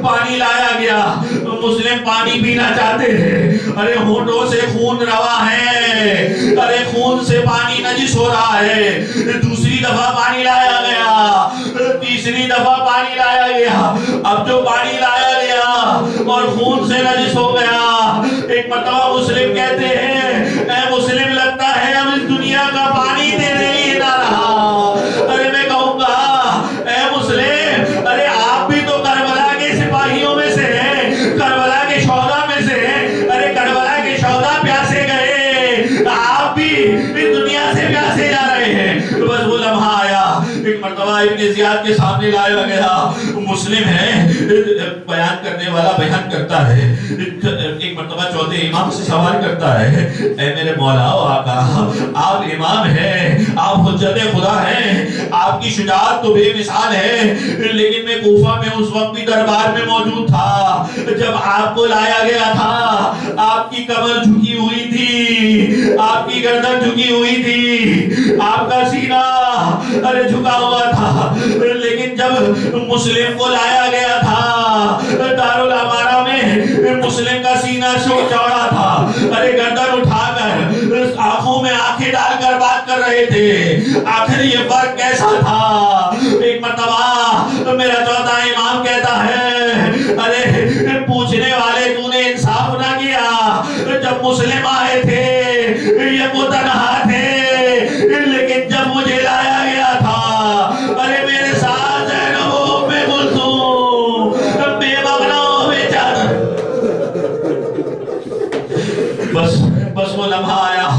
پانی لایا گیا، مسلم پانی پینا چاہتے ہیں، ارے ہونٹوں سے خون روا ہے، ارے خون سے پانی نجس ہو رہا ہے، دوسری دفعہ پانی لایا گیا، تیسری دفعہ پانی لایا گیا، اب جو پانی لایا گیا اور خون سے نجس ہو گیا، ایک مرتبہ مسلم کہتے ہیں اے مسلم لگتا ہے اب اس دنیا کا پانی تیرے لیے نہ رہا۔ ارے میں کہوں گا اے مسلم، ارے آپ بھی تو کربلا کے سپاہیوں میں سے ہیں، کربلا کے شہداء میں سے ہیں، ارے کربلا کے شہداء پیاسے گئے، آپ بھی اس دنیا سے پیاسے جا رہے ہیں۔ بس وہ لمحہ آیا، ایک مرتبہ ابن زیاد کے سامنے لایا گیا، مسلم ہے، بیان کرنے والا بیان کرتا ہے، ایک مرتبہ چوتھے امام سے سوال کرتا ہے اے میرے مولا و آقا، آپ امام ہیں، آپ حجت خدا ہیں، آپ کی شجاعت تو بے مثال ہے، لیکن میں کوفہ میں اس وقت بھی دربار میں موجود تھا جب آپ کو لایا گیا تھا، آپ کی کمر جھکی ہوئی تھی، آپ کی گردن جھکی ہوئی تھی، آپ کا سینہ ارے جھکا ہوا تھا، لیکن جب مسلم کو لایا گیا تھا دارالامارہ میں، مسلم کا سینہ چوڑا تھا، ارے گردن اٹھا کر آنکھوں میں آنکھیں ڈال کر بات کر رہے تھے، آخر یہ فرق کیسا تھا؟ ایک مرتبہ میرا چوتھا امام کہتا ہے ارے پوچھنے والے تو نے انصاف نہ کیا، جب مسلم آئے تھے یہ وہ تنہا تھے، لیکن جب مجھے لایا گیا تھا ارے میرے ساتھ زینب میں کلثوم بے مغنا بے چادر، بس وہ لمحہ آیا،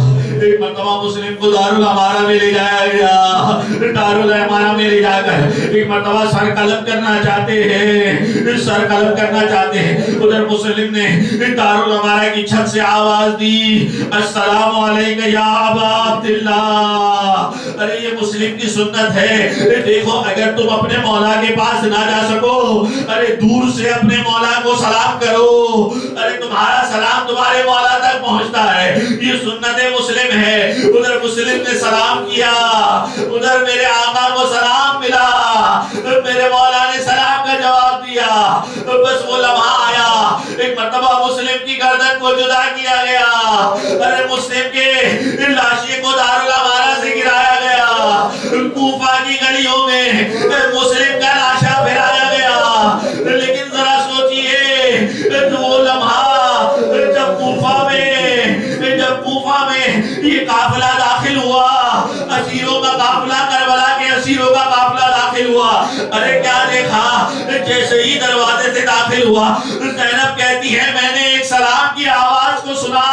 ایک مرتبہ مسلم کو دارالامارہ میں لے جایا گیا، دارالامارہ میں لے جا کر ایک مرتبہ سر قلب کرنا چاہتے ہیں، سر قلب کرنا چاہتے ہیں، ادھر مسلم نے دارالامارہ کی چھت سے آواز دی السلام علیکم یا ابا عبداللہ۔ ارے یہ مسلم کی سنت ہے، دیکھو اگر تم اپنے مولا کے پاس نہ جا سکو، ارے دور سے اپنے مولا کو سلام کرو، ارے تمہارا سلام تمہارے مولا تک پہنچتا ہے، یہ سنت مسلم ہے۔ ادھر مسلم نے سلام کیا، ادھر میرے آقا کو سلام ملا، میرے مولا نے سلام کا جواب دیا، بس وہ لمحہ آیا، ایک مرتبہ مسلم کی گردن کو جدا کیا گیا، ارے مسلم کے لاشے کو دارالامارہ سے گرایا گیا، کوفہ کی گلیوں میں مسلم کا لاشا پھیلایا گیا، لیکن ذرا سوچئے وہ لمحہ جب کوفہ میں یہ قافلہ داخل ہوا، اسیروں کا قافلہ، کربلا کے اسیروں کا قافلہ داخل ہوا، ارے کیا دیکھا، جیسے ہی دروازے سے داخل ہوا زینب کہتی ہے میں نے ایک سلام کی آواز کو سنا،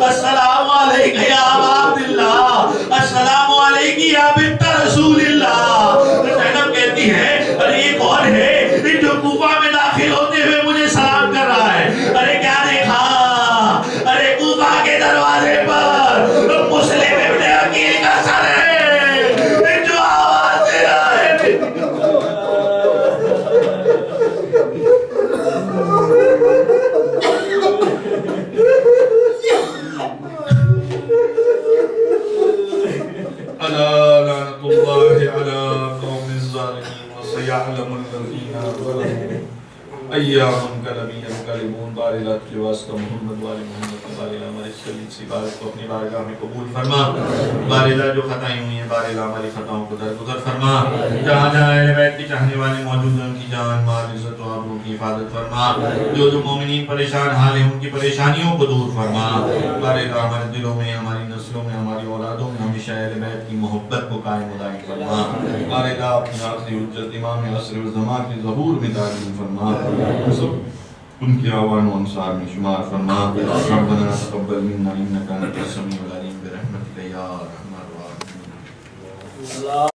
السلام علیکم یا ابا عبداللہ، السلام علیکم یا بنت رسول اللہ۔ زینب کہتی ہے ارے یہ کون ہے جو کوفہ میں داخل ہوتے ہوئے مجھے سلام کر رہا ہے؟ ارے کیا دیکھا، ارے کوفہ کے دروازے پر مسلم ابن عقیل کا سر ہے جو آواز دے رہا ہے۔ الا لعنۃ اللہ علی قوم الظالمین وسیعلم الذین ظلموا ایام کلمی کلمون۔ بارلات کے واسطہ محمد والے محمد بارلہ ہماری سلید سی بارت کو اپنی بارگاہ میں قبول فرما، بارلہ جو خطائیں ہوئی ہیں بارلہ ہماری خطاؤں کو درگزر فرما، جہاں جہاں اہل بیت کے چاہنے والے موجود ہیں ان کی جان مال عزت و آبرو کی حفاظت فرما، جو مومنین پریشان حال ہیں ان کی پریشانیوں کو دور فرما، بارلہ ہمارے دلوں میں، ہماری نسلوں میں، ہماری اولادوں میں ہمیشہ اہل بیت کی محبت کو قائم و دائم فرما، بارلہ اپنی آخری حجت امام عصر والزمان کی ظہور میں تعلیم فرما، ان کے آوان و انصار میں شمار فرما، ربنا تقبل منا انکا انت السمیع العلیم برحمتک یا ارحم الراحمین۔